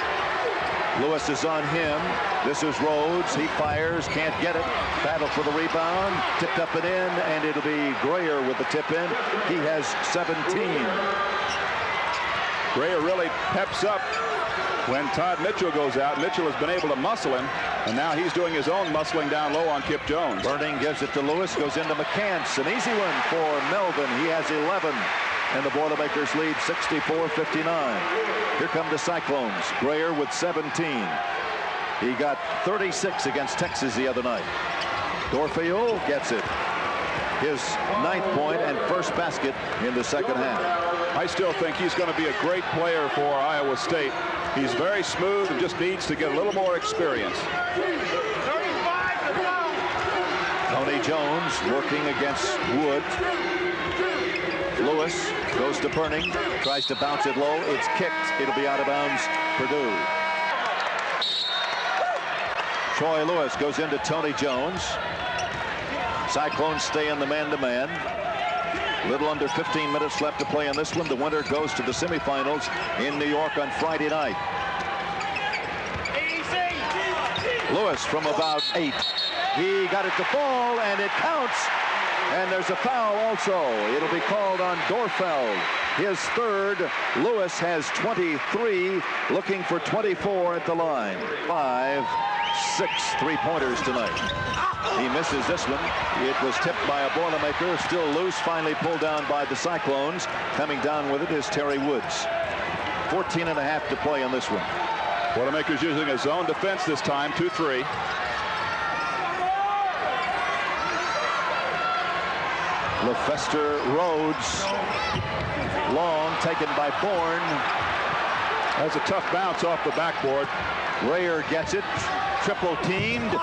Lewis is on him. This is Rhodes. He fires, can't get it. Battle for the rebound. Tipped up and in, and it'll be Grayer with the tip in. He has 17.
Grayer really peps up when Todd Mitchell goes out. Mitchell has been able to muscle him, and now he's doing his own muscling down low on Kip Jones.
Burning gives it to Lewis, goes into McCants. An easy one for Melvin. He has 11. And the Boilermakers lead 64-59. Here come the Cyclones. Grayer with 17. He got 36 against Texas the other night. Doerrfeld gets it. His 9th point and first basket in the second half.
I still think he's going to be a great player for Iowa State. He's very smooth and just needs to get a little more experience.
Tony Jones working against Wood. Lewis goes to Burning, tries to bounce it low. It's kicked. It'll be out of bounds. Purdue. Troy Lewis goes into Tony Jones. Cyclones stay in the man-to-man. Little under 15 minutes left to play in this one. The winner goes to the semifinals in New York on Friday night. Lewis from about 8. He got it to fall, and it counts. And there's a foul also. It'll be called on Doerrfeld. His 3rd. Lewis has 23, looking for 24 at the line. 5, 6 3-pointers tonight. He misses this one. It was tipped by a Boilermaker. Still loose, finally pulled down by the Cyclones. Coming down with it is Terry Woods. 14.5 to play on this one.
Boilermakers using a zone defense this time, 2-3.
Lafester, Rhodes, long, taken by Bourne.
That's a tough bounce off the backboard.
Grayer gets it, triple teamed,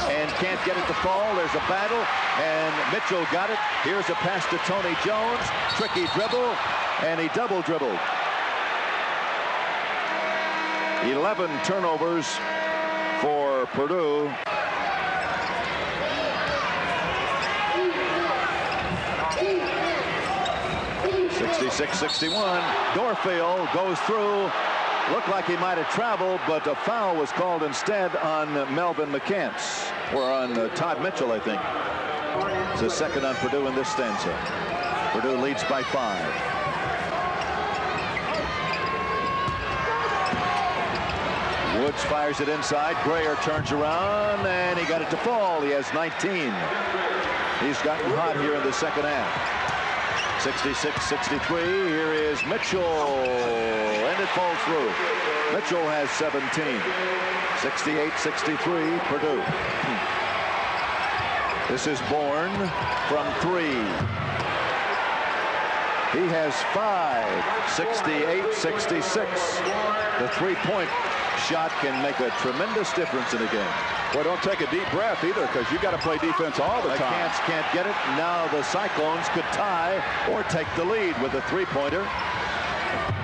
and can't get it to fall. There's a battle, and Mitchell got it. Here's a pass to Tony Jones. Tricky dribble, and he double dribbled. 11 turnovers for Purdue. (66-61). Doerrfeld goes through. Looked like he might have traveled, but a foul was called instead on Melvin McCants, or on Todd Mitchell, I think. It's the second on Purdue in this stanza. Purdue leads by 5. Woods fires it inside. Grayer turns around, and he got it to fall. He has 19. He's gotten hot here in the second half. 66-63. Here is Mitchell, and it falls through. Mitchell has 17. 68-63, Purdue. This is Bourne from 3. He has 5. 68-66. The three-point shot can make a tremendous difference in a game.
Well, don't take a deep breath either, because you got to play defense all the time.
McCants can't get it. Now the Cyclones could tie or take the lead with a three-pointer.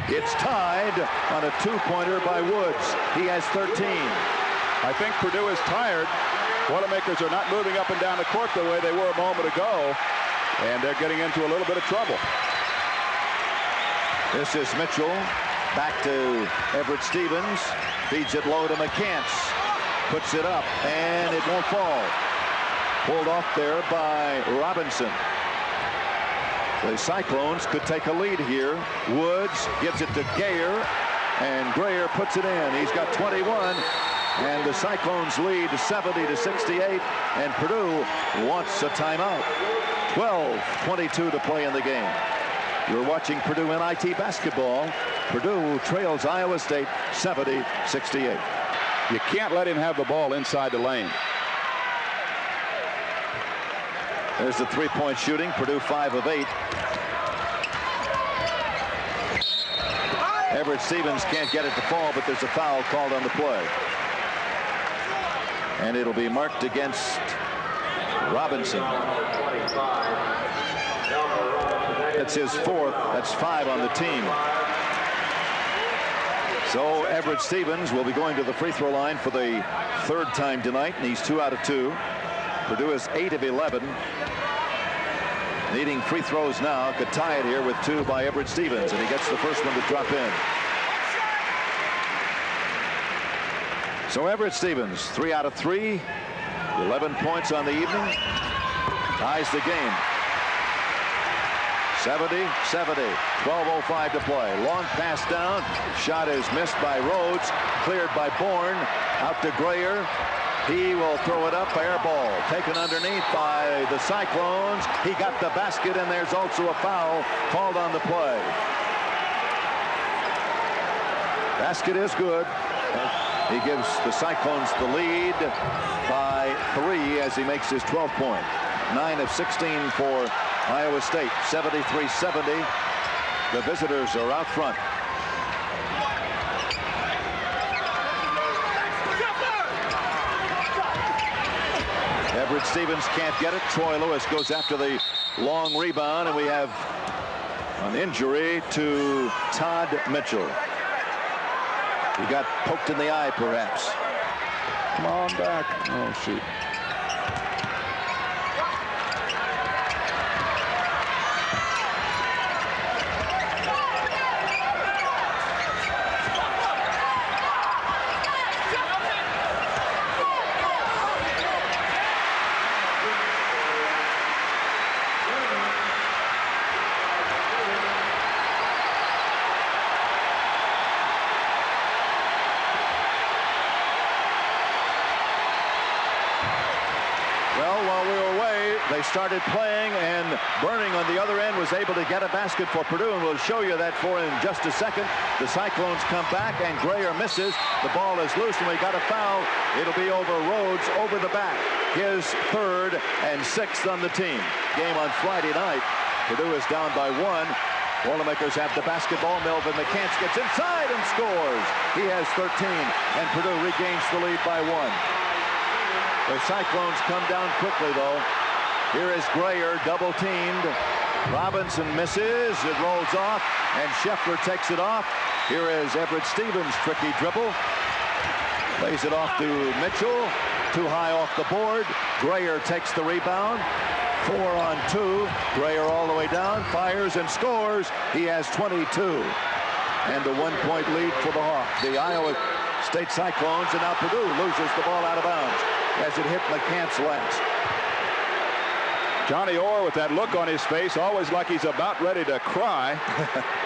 It's tied on a two-pointer by Woods. He has 13.
I think Purdue is tired. Boilermakers are not moving up and down the court the way they were a moment ago, and they're getting into a little bit of trouble.
This is Mitchell. Back to Everett Stevens. Feeds it low to McCants. Puts it up, and it won't fall. Pulled off there by Robinson. The Cyclones could take a lead here. Woods gives it to Grayer, and Grayer puts it in. He's got 21, and the Cyclones lead 70-68, and Purdue wants a timeout. 12:22 to play in the game. You're watching Purdue NIT basketball. Purdue trails Iowa State 70-68.
You can't let him have the ball inside the lane.
There's the three-point shooting. Purdue 5 of 8. Everett Stevens can't get it to fall, but there's a foul called on the play. And it'll be marked against Robinson. It's his 4th. That's 5 on the team. So Everett Stevens will be going to the free throw line for the 3rd time tonight, and he's 2 out of 2. Purdue is 8 of 11. Needing free throws now. Could tie it here with 2 by Everett Stevens, and he gets the first one to drop in. So Everett Stevens, 3 out of 3. 11 points on the evening. Ties the game. 70-70. 12:05 to play. Long pass down. Shot is missed by Rhodes. Cleared by Bourne. Out to Grayer. He will throw it up. Air ball. Taken underneath by the Cyclones. He got the basket, and there's also a foul called on the play. Basket is good. He gives the Cyclones the lead by 3 as he makes his 12th point. 9 of 16 for Iowa State. 73-70. The visitors are out front. Everett Stevens can't get it. Troy Lewis goes after the long rebound, and we have an injury to Todd Mitchell. He got poked in the eye, perhaps.
Come on back. Oh, shoot.
Started playing, and Burning on the other end was able to get a basket for Purdue, and we'll show you that for in just a second. The Cyclones come back, and Grayer misses. The ball is loose, and we got a foul. It'll be over Rhodes over the back. His 3rd and 6th on the team. Game on Friday night. Purdue is down by 1. Boilermakers have the basketball. Melvin McCants gets inside and scores. He has 13, and Purdue regains the lead by 1. The Cyclones come down quickly, though. Here is Grayer, double teamed. Robinson misses. It rolls off, and Scheffler takes it off. Here is Everett Stevens, tricky dribble. Plays it off to Mitchell. Too high off the board. Grayer takes the rebound. 4 on 2. Grayer all the way down, fires and scores. He has 22. And a 1-point lead for the Iowa State Cyclones. And now Purdue loses the ball out of bounds as it hit McCants last.
Johnny Orr with that look on his face, always like he's about ready to cry.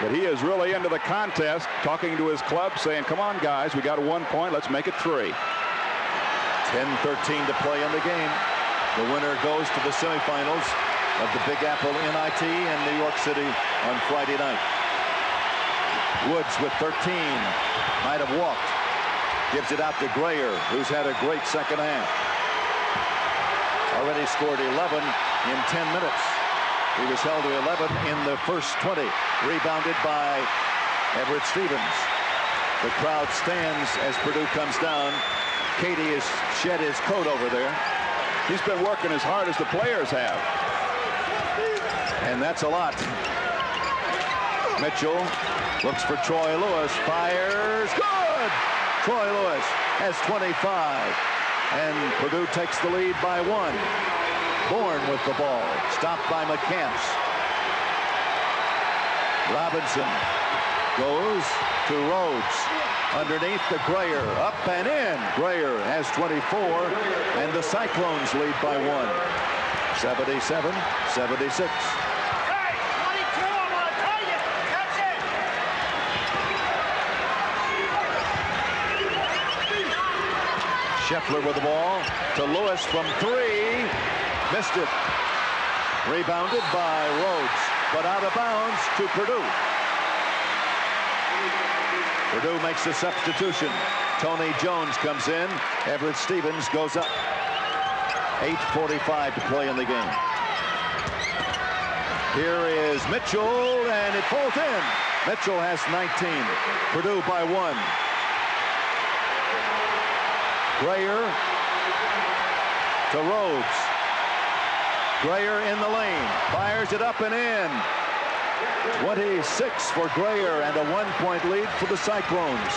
But he is really into the contest, talking to his club, saying, come on, guys, we got 1 point. Let's make it 3.
10-13 to play in the game. The winner goes to the semifinals of the Big Apple NIT in New York City on Friday night. Woods with 13. Might have walked. Gives it out to Grayer, who's had a great second half. Already scored 11 in 10 minutes. He was held to 11 in the first 20. Rebounded by Everett Stevens. The crowd stands as Purdue comes down. Keady has shed his coat over there.
He's been working as hard as the players have.
And that's a lot. Mitchell looks for Troy Lewis. Fires. Good! Troy Lewis has 25. And Purdue takes the lead by 1. Bourne with the ball. Stopped by McCants. Robinson goes to Rhodes. Underneath the Grayer. Up and in. Grayer has 24. And the Cyclones lead by 1. 77-76. Scheffler with the ball to Lewis from 3. Missed it. Rebounded by Rhodes, but out of bounds to Purdue. Purdue makes a substitution. Tony Jones comes in. Everett Stevens goes up. 8:45 to play in the game. Here is Mitchell, and it falls in. Mitchell has 19. Purdue by 1. Grayer to Rhodes. Grayer in the lane. Fires it up and in. 26 for Grayer and a 1-point lead for the Cyclones.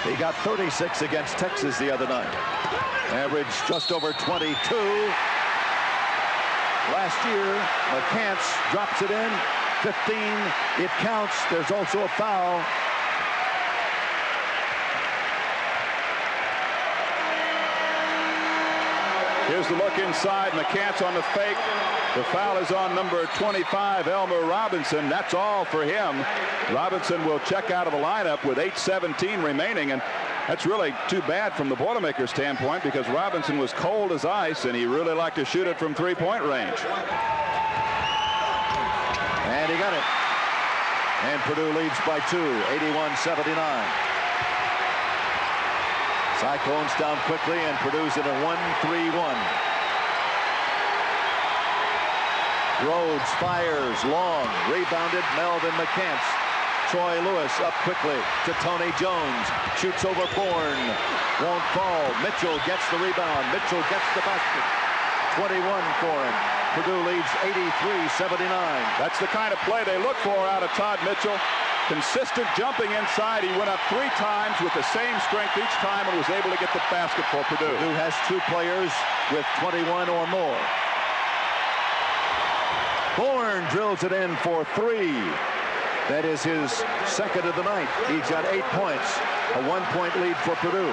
He got 36 against Texas the other night. Average just over 22. Last year, McCants drops it in. 15. It counts. There's also a foul.
Here's the look inside. McCants on the fake. The foul is on number 25, Elmer Robinson. That's all for him. Robinson will check out of the lineup with 8:17 remaining, and that's really too bad from the Boilermakers standpoint because Robinson was cold as ice, and he really liked to shoot it from three-point range.
And he got it. And Purdue leads by 2, 81-79. Cyclones down quickly, and Purdue's in a 1-3-1. Rhodes fires long. Rebounded Melvin McCants. Troy Lewis up quickly to Tony Jones. Shoots over Bourne. Won't fall. Mitchell gets the rebound. Mitchell gets the basket. 21 for him. Purdue leads 83-79.
That's the kind of play they look for out of Todd Mitchell. Consistent jumping inside. He went up 3 times with the same strength each time and was able to get the basket for Purdue.
Purdue has 2 players with 21 or more. Bourne drills it in for 3. That is his second of the night. He's got 8 points. A 1-point lead for Purdue.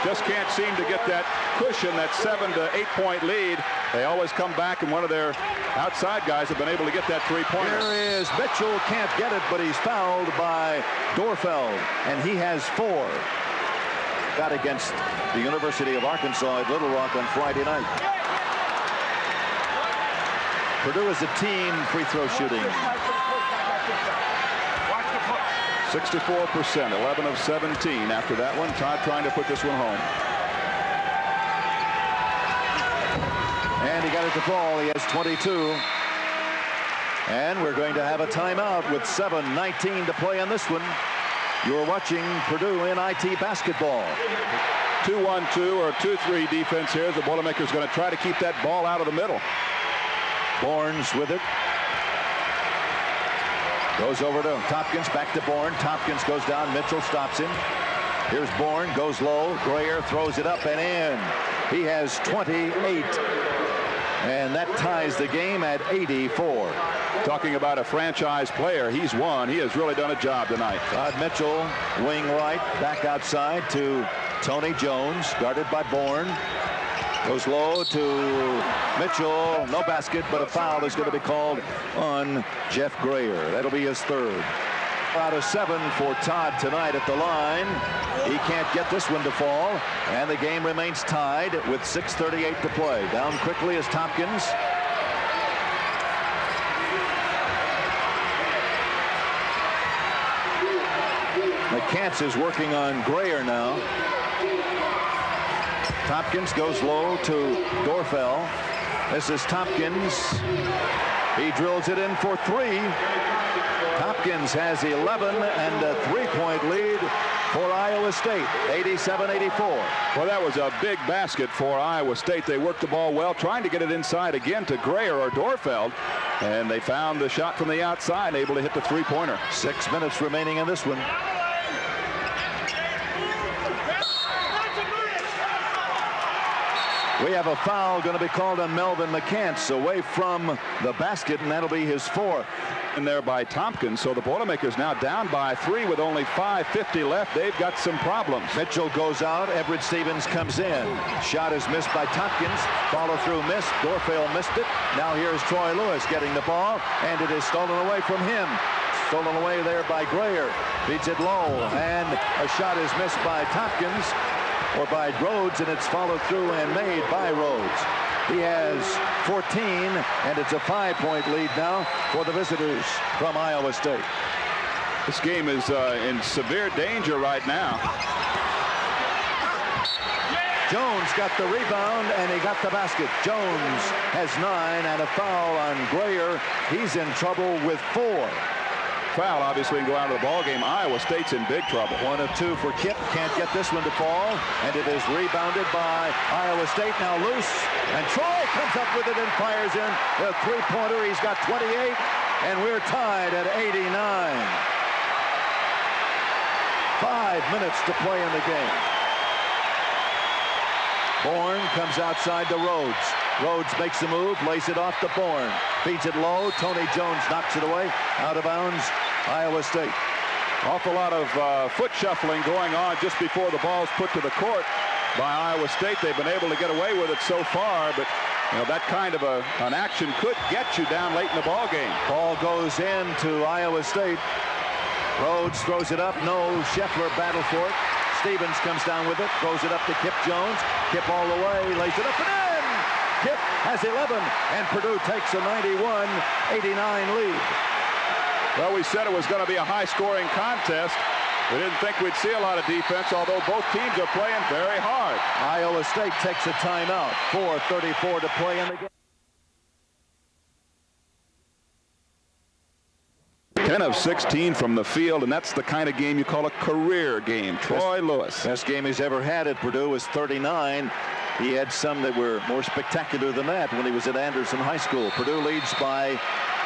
Just can't seem to get that cushion, that 7 to 8 point lead. They always come back, and one of their outside guys have been able to get that 3-pointer.
Here is Mitchell, can't get it, but he's fouled by Doerrfeld, and he has 4. Got against the University of Arkansas at Little Rock on Friday night. Purdue is a team free throw shooting.
64%, 11 of 17 after that one. Todd trying to put this one home.
And he got it to fall. He has 22. And we're going to have a timeout with 7:19 to play on this one. You're watching Purdue NIT basketball.
2-1-2 or 2-3 defense here. The Boilermakers going to try to keep that ball out of the middle.
Bourne's with it. Goes over to Thompkins, back to Bourne. Thompkins goes down. Mitchell stops him. Here's Bourne, goes low. Grayer throws it up and in. He has 28. And that ties the game at 84.
Talking about a franchise player, he's won. He has really done a job tonight.
Todd Mitchell, wing right, back outside to Tony Jones, guarded by Bourne. Goes low to Mitchell. No basket, but a foul is going to be called on Jeff Grayer. That'll be his third. Out of 7 for Todd tonight at the line. He can't get this one to fall, and the game remains tied with 6:38 to play. Down quickly is Thompkins. McCants is working on Grayer now. Thompkins goes low to Doerrfeld. This is Thompkins. He drills it in for 3. Thompkins has 11 and a 3-point lead for Iowa State, 87-84.
Well, that was a big basket for Iowa State. They worked the ball well, trying to get it inside again to Grayer or Doerrfeld, and they found the shot from the outside, able to hit the 3-pointer.
6 minutes remaining in this one. We have a foul going to be called on Melvin McCants away from the basket, and that'll be his 4th.
In there by Thompkins, so the Boilermakers now down by 3 with only 5:50 left. They've got some problems.
Mitchell goes out. Everett Stevens comes in. Shot is missed by Thompkins. Follow through missed. Doerrfeld missed it. Now here's Troy Lewis getting the ball, and it is stolen away from him. Stolen away there by Grayer. Beats it low, and a shot is missed by Thompkins or by Rhodes, and it's followed through and made by Rhodes. He has 14, and it's a 5-point lead now for the visitors from Iowa State.
This game is in severe danger right now.
Jones got the rebound, and he got the basket. Jones has 9, and a foul on Grayer. He's in trouble with 4.
Foul obviously can go out of the ball game. Iowa State's in big trouble.
1 of 2 for Kip. Can't get this one to fall, and it is rebounded by Iowa State. Now loose, and Troy comes up with it and fires in the 3-pointer. He's got 28, and we're tied at 89. 5 minutes to play in the game. Bourne comes outside to Rhodes. Rhodes makes the move, lays it off to Bourne. Feeds it low. Tony Jones knocks it away. Out of bounds, Iowa State.
Awful lot of foot shuffling going on just before the ball's put to the court by Iowa State. They've been able to get away with it so far, but you know, that kind of an action could get you down late in the ball game.
Ball goes in to Iowa State. Rhodes throws it up. No, Scheffler battle for it. Stevens comes down with it, throws it up to Kip Jones. Kip all the way, lays it up and in. Kip has 11, and Purdue takes a 91-89 lead.
Well, we said it was going to be a high-scoring contest. We didn't think we'd see a lot of defense, although both teams are playing very hard.
Iowa State takes a timeout. 4:34 to play in the game.
10 of 16 from the field, and that's the kind of game you call a career game. Troy Lewis.
Best game he's ever had at Purdue was 39. He had some that were more spectacular than that when he was at Anderson High School. Purdue leads by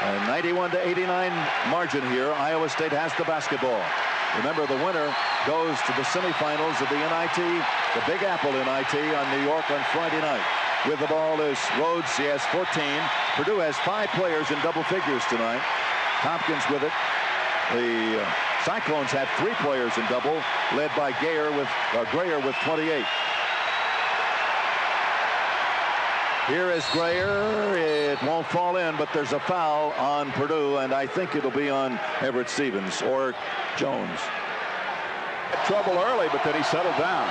a 91-89 margin here. Iowa State has the basketball. Remember, the winner goes to the semifinals of the NIT, the Big Apple NIT on New York on Friday night. With the ball is Rhodes. He has 14. Purdue has 5 players in double figures tonight. Thompkins with it. The Cyclones have 3 players in double, led by Grayer with 28. Here is Grayer. It won't fall in, but there's a foul on Purdue, and I think it'll be on Everett Stevens or Jones.
Trouble early, but then he settled down.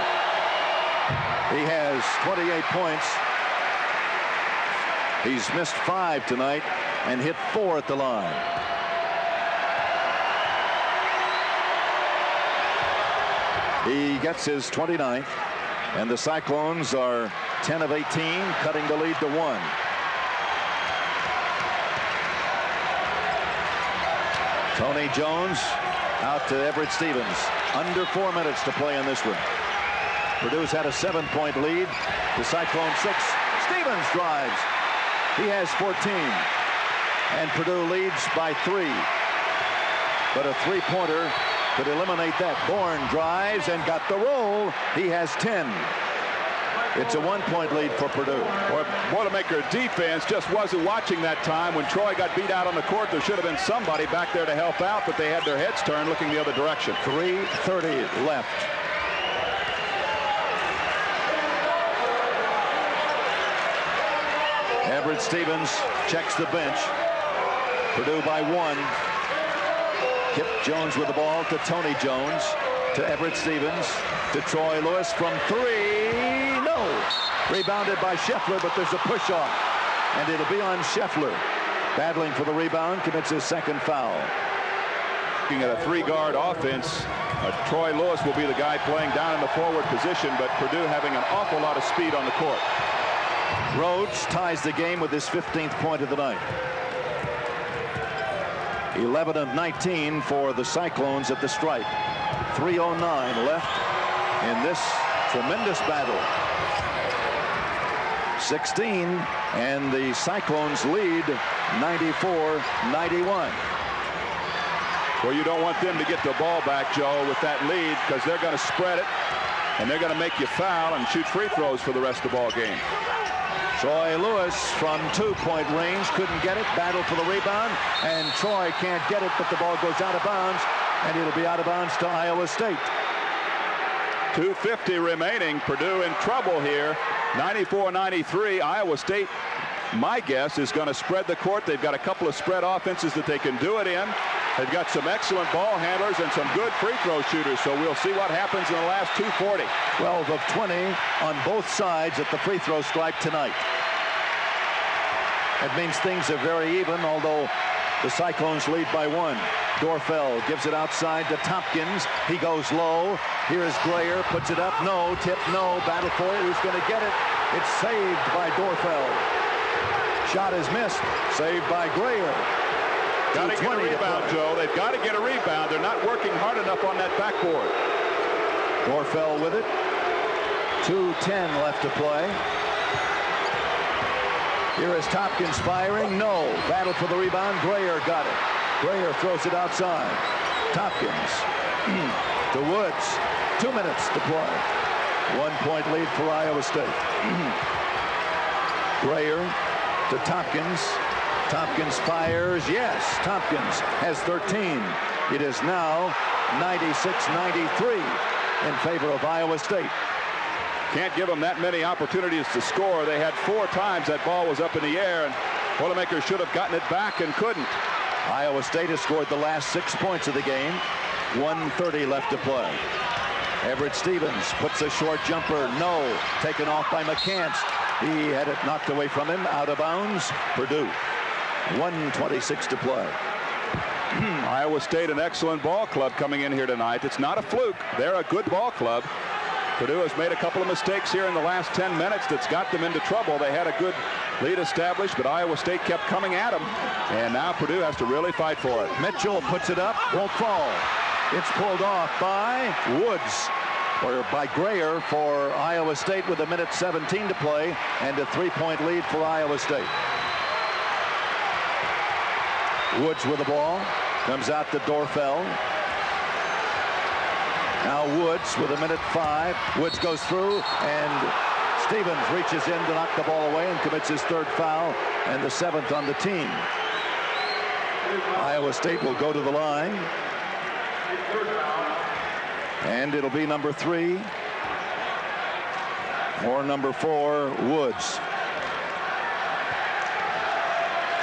He has 28 points. He's missed 5 tonight and hit 4 at the line. He gets his 29th, and the Cyclones are 10 of 18, cutting the lead to 1. Tony Jones out to Everett Stevens. Under 4 minutes to play in this one. Purdue's had a 7-point lead. The Cyclones 6. Stevens drives. He has 14. And Purdue leads by 3. But a 3-pointer could eliminate that. Bourne drives and got the roll. He has 10. It's a 1-point lead for Purdue.
Well, Boilermaker defense just wasn't watching that time. When Troy got beat out on the court, there should have been somebody back there to help out, but they had their heads turned looking the other direction.
3:30 left. Everett Stevens checks the bench. Purdue by 1. Kip Jones with the ball to Tony Jones, to Everett Stevens, to Troy Lewis from 3. No. Rebounded by Scheffler, but there's a push off. And it'll be on Scheffler. Battling for the rebound, commits his 2nd foul.
Looking at a 3-guard offense, Troy Lewis will be the guy playing down in the forward position, but Purdue having an awful lot of speed on the court.
Rhodes ties the game with his 15th point of the night. 11 of 19 for the Cyclones at the stripe. 3:09 left in this tremendous battle. 16, and the Cyclones lead 94-91.
Well, you don't want them to get the ball back, Joe, with that lead, because they're going to spread it, and they're going to make you foul and shoot free throws for the rest of the ball game.
Troy Lewis from 2-point range couldn't get it. Battle for the rebound, and Troy can't get it, but the ball goes out of bounds, and it'll be out of bounds to Iowa State.
2:50 remaining. Purdue in trouble here. 94-93. Iowa State, my guess, is going to spread the court. They've got a couple of spread offenses that they can do it in. They've got some excellent ball handlers and some good free throw shooters, so we'll see what happens in the last 2:40.
12 of 20 on both sides at the free throw stripe tonight. That means things are very even, although the Cyclones lead by 1. Doerrfeld gives it outside to Thompkins. He goes low. Here is Grayer, puts it up. No, tip, no. Battle for it. Who's going to get it? It's saved by Doerrfeld. Shot is missed. Saved by Grayer.
Got to get a rebound, Joe. They've got to get a rebound. They're not working hard enough on that backboard.
Doerrfeld with it. 2:10 left to play. Here is Thompkins firing. No. Battle for the rebound. Grayer got it. Grayer throws it outside. Thompkins to Woods. 2 minutes to play. 1-point lead for Iowa State. Grayer to Thompkins. Thompkins fires. Yes, Thompkins has 13. It is now 96-93 in favor of Iowa State.
Can't give them that many opportunities to score. They had 4 times that ball was up in the air, and Boilermakers should have gotten it back and couldn't.
Iowa State has scored the last 6 points of the game. 1:30 left to play. Everett Stevens puts a short jumper. No. Taken off by McCants. He had it knocked away from him. Out of bounds. Purdue. 1:26 to play.
Iowa State, an excellent ball club coming in here tonight. It's not a fluke. They're a good ball club. Purdue has made a couple of mistakes here in the last 10 minutes that's got them into trouble. They had a good lead established, but Iowa State kept coming at them. And now Purdue has to really fight for it.
Mitchell puts it up, won't fall. It's pulled off by Woods, or by Grayer for Iowa State with 1:17 to play and a 3-point lead for Iowa State. Woods with the ball, comes out to Doerrfeld. Now Woods with 1:05. Woods goes through, and Stevens reaches in to knock the ball away and commits his 3rd foul and the 7th on the team. Iowa State will go to the line. And it'll be number 3 or number 4, Woods.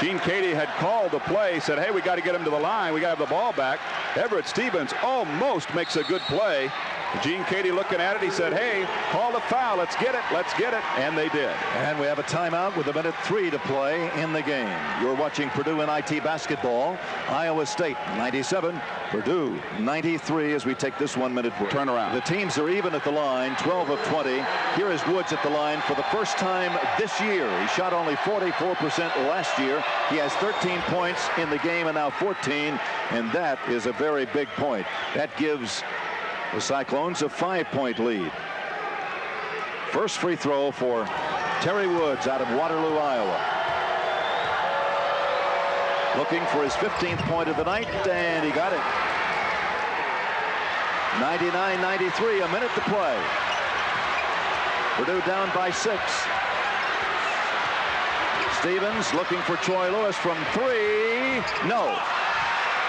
Gene Keady had called the play, said, hey, we got to get him to the line. We got to have the ball back. Everett Stevens almost makes a good play. Gene Keady looking at it, he said, hey, call the foul. Let's get it. And they did.
And we have a timeout with 1:03 to play in the game. You're watching Purdue NIT basketball. Iowa State 97, Purdue 93 as we take this 1-minute break.
Turn around.
The teams are even at the line, 12 of 20. Here is Woods at the line for the first time this year. He shot only 44% last year. He has 13 points in the game and now 14, and that is a very big point. That gives the Cyclones a 5-point lead. First free throw for Terry Woods out of Waterloo, Iowa. Looking for his 15th point of the night, and he got it. 99-93, a minute to play. Purdue down by 6. Stevens looking for Troy Lewis from 3. No.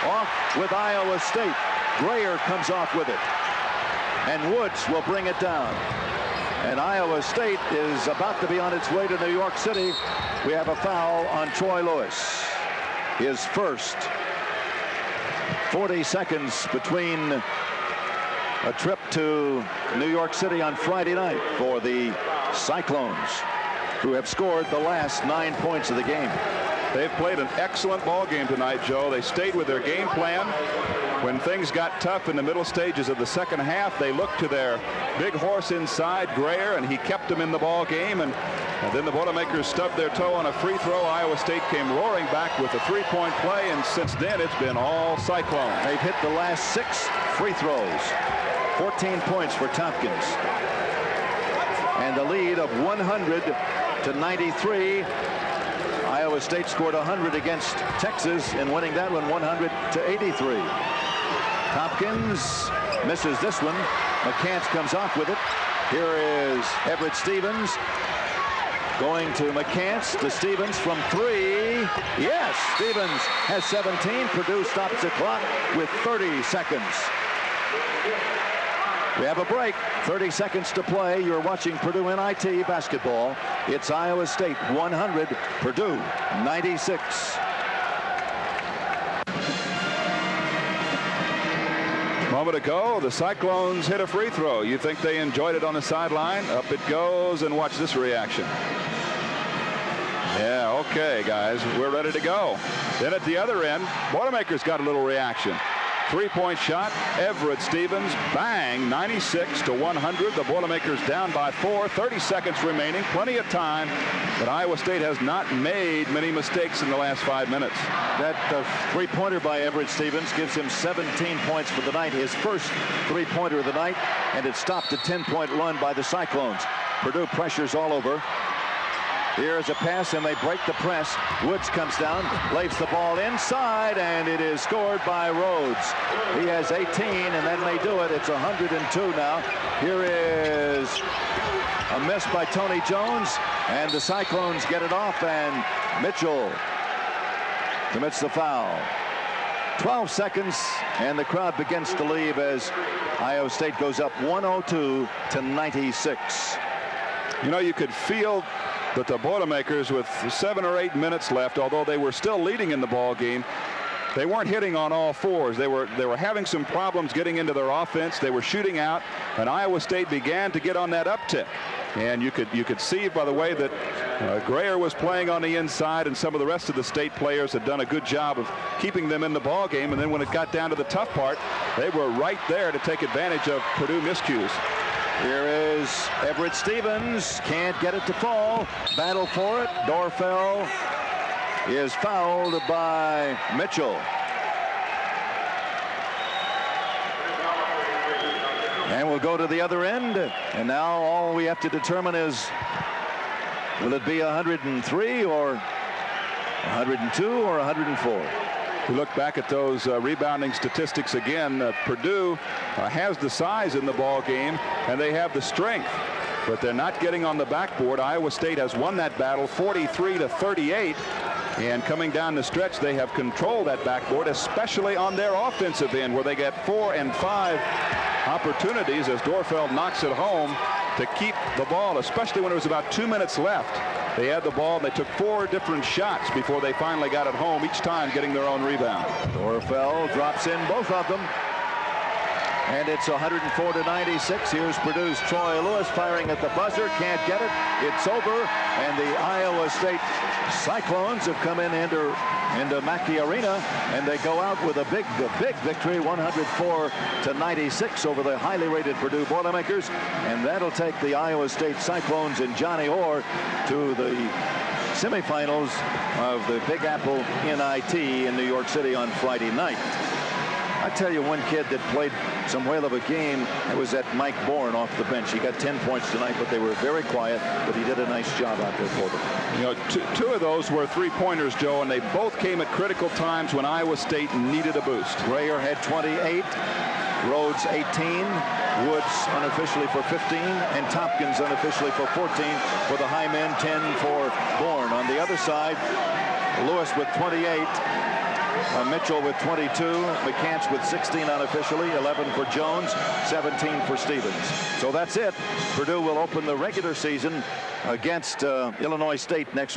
Off with Iowa State. Grayer comes off with it. And Woods will bring it down. And Iowa State is about to be on its way to New York City. We have a foul on Troy Lewis. His first. 40 seconds between a trip to New York City on Friday night for the Cyclones, who have scored the last 9 points of the game.
They've played an excellent ball game tonight, Joe. They stayed with their game plan. When things got tough in the middle stages of the second half, they looked to their big horse inside, Grayer, and he kept them in the ball game. And then the Boilermakers stubbed their toe on a free throw. Iowa State came roaring back with a three-point play, and since then it's been all Cyclones.
They've hit the last 6 free throws. 14 points for Thompkins. And a lead of 100-93. Iowa State scored 100 against Texas in winning that one 100-83. Thompkins misses this one. McCants comes off with it. Here is Everett Stevens going to McCants to Stevens from 3. Yes, Stevens has 17. Purdue stops the clock with 30 seconds. We have a break. 30 seconds to play. You're watching Purdue NIT basketball. It's Iowa State 100, Purdue 96.
Moment ago, the Cyclones hit a free throw. You think they enjoyed it on the sideline? Up it goes, and watch this reaction. Yeah, okay, guys, we're ready to go. Then at the other end, Boilermakers got a little reaction. Three-point shot, Everett Stevens, bang, 96-100. The Boilermakers down by 4, 30 seconds remaining, plenty of time, but Iowa State has not made many mistakes in the last 5 minutes.
That three-pointer by Everett Stevens gives him 17 points for the night, his first three-pointer of the night, and it stopped a 10-point run by the Cyclones. Purdue pressures all over. Here's a pass, and they break the press. Woods comes down, lays the ball inside, and it is scored by Rhodes. He has 18, and that may do it. It's 102 now. Here is a miss by Tony Jones, and the Cyclones get it off, and Mitchell commits the foul. 12 seconds, and the crowd begins to leave as Iowa State goes up 102-96.
You know, you could feel that the Boilermakers, with 7 or 8 minutes left, although they were still leading in the ball game, they weren't hitting on all fours. They were having some problems getting into their offense. They were shooting out, and Iowa State began to get on that uptick. And you could see by the way that Grayer was playing on the inside, and some of the rest of the state players had done a good job of keeping them in the ball game. And then when it got down to the tough part, they were right there to take advantage of Purdue miscues.
Here is Everett Stevens, can't get it to fall. Battle for it. Doerrfeld is fouled by Mitchell. And we'll go to the other end. And now all we have to determine is, will it be 103 or 102 or 104?
We look back at those rebounding statistics again. Purdue has the size in the ball game, and they have the strength, but they're not getting on the backboard. Iowa State has won that battle 43-38, and coming down the stretch, they have controlled that backboard, especially on their offensive end, where they get 4 and 5 opportunities as Doerrfeld knocks it home to keep the ball, especially when it was about 2 minutes left. They had the ball, and they took 4 different shots before they finally got it home, each time getting their own rebound.
Doerrfeld drops in both of them. And it's 104-96. Here's Purdue's Troy Lewis firing at the buzzer. Can't get it. It's over. And the Iowa State Cyclones have come into Mackey Arena, and they go out with a big victory, 104-96 over the highly rated Purdue Boilermakers. And that'll take the Iowa State Cyclones and Johnny Orr to the semifinals of the Big Apple NIT in New York City on Friday night. I tell you, one kid that played some whale of a game, it was that Mike Bourne off the bench. He got 10 points tonight, but they were very quiet, but he did a nice job out there for them.
You know, two of those were three-pointers, Joe, and they both came at critical times when Iowa State needed a boost.
Grayer had 28, Rhodes 18, Woods unofficially for 15, and Thompkins unofficially for 14 for the high men, 10 for Bourne. On the other side, Lewis with 28. Mitchell with 22, McCants with 16 unofficially, 11 for Jones, 17 for Stevens. So that's it. Purdue will open the regular season against Illinois State next week.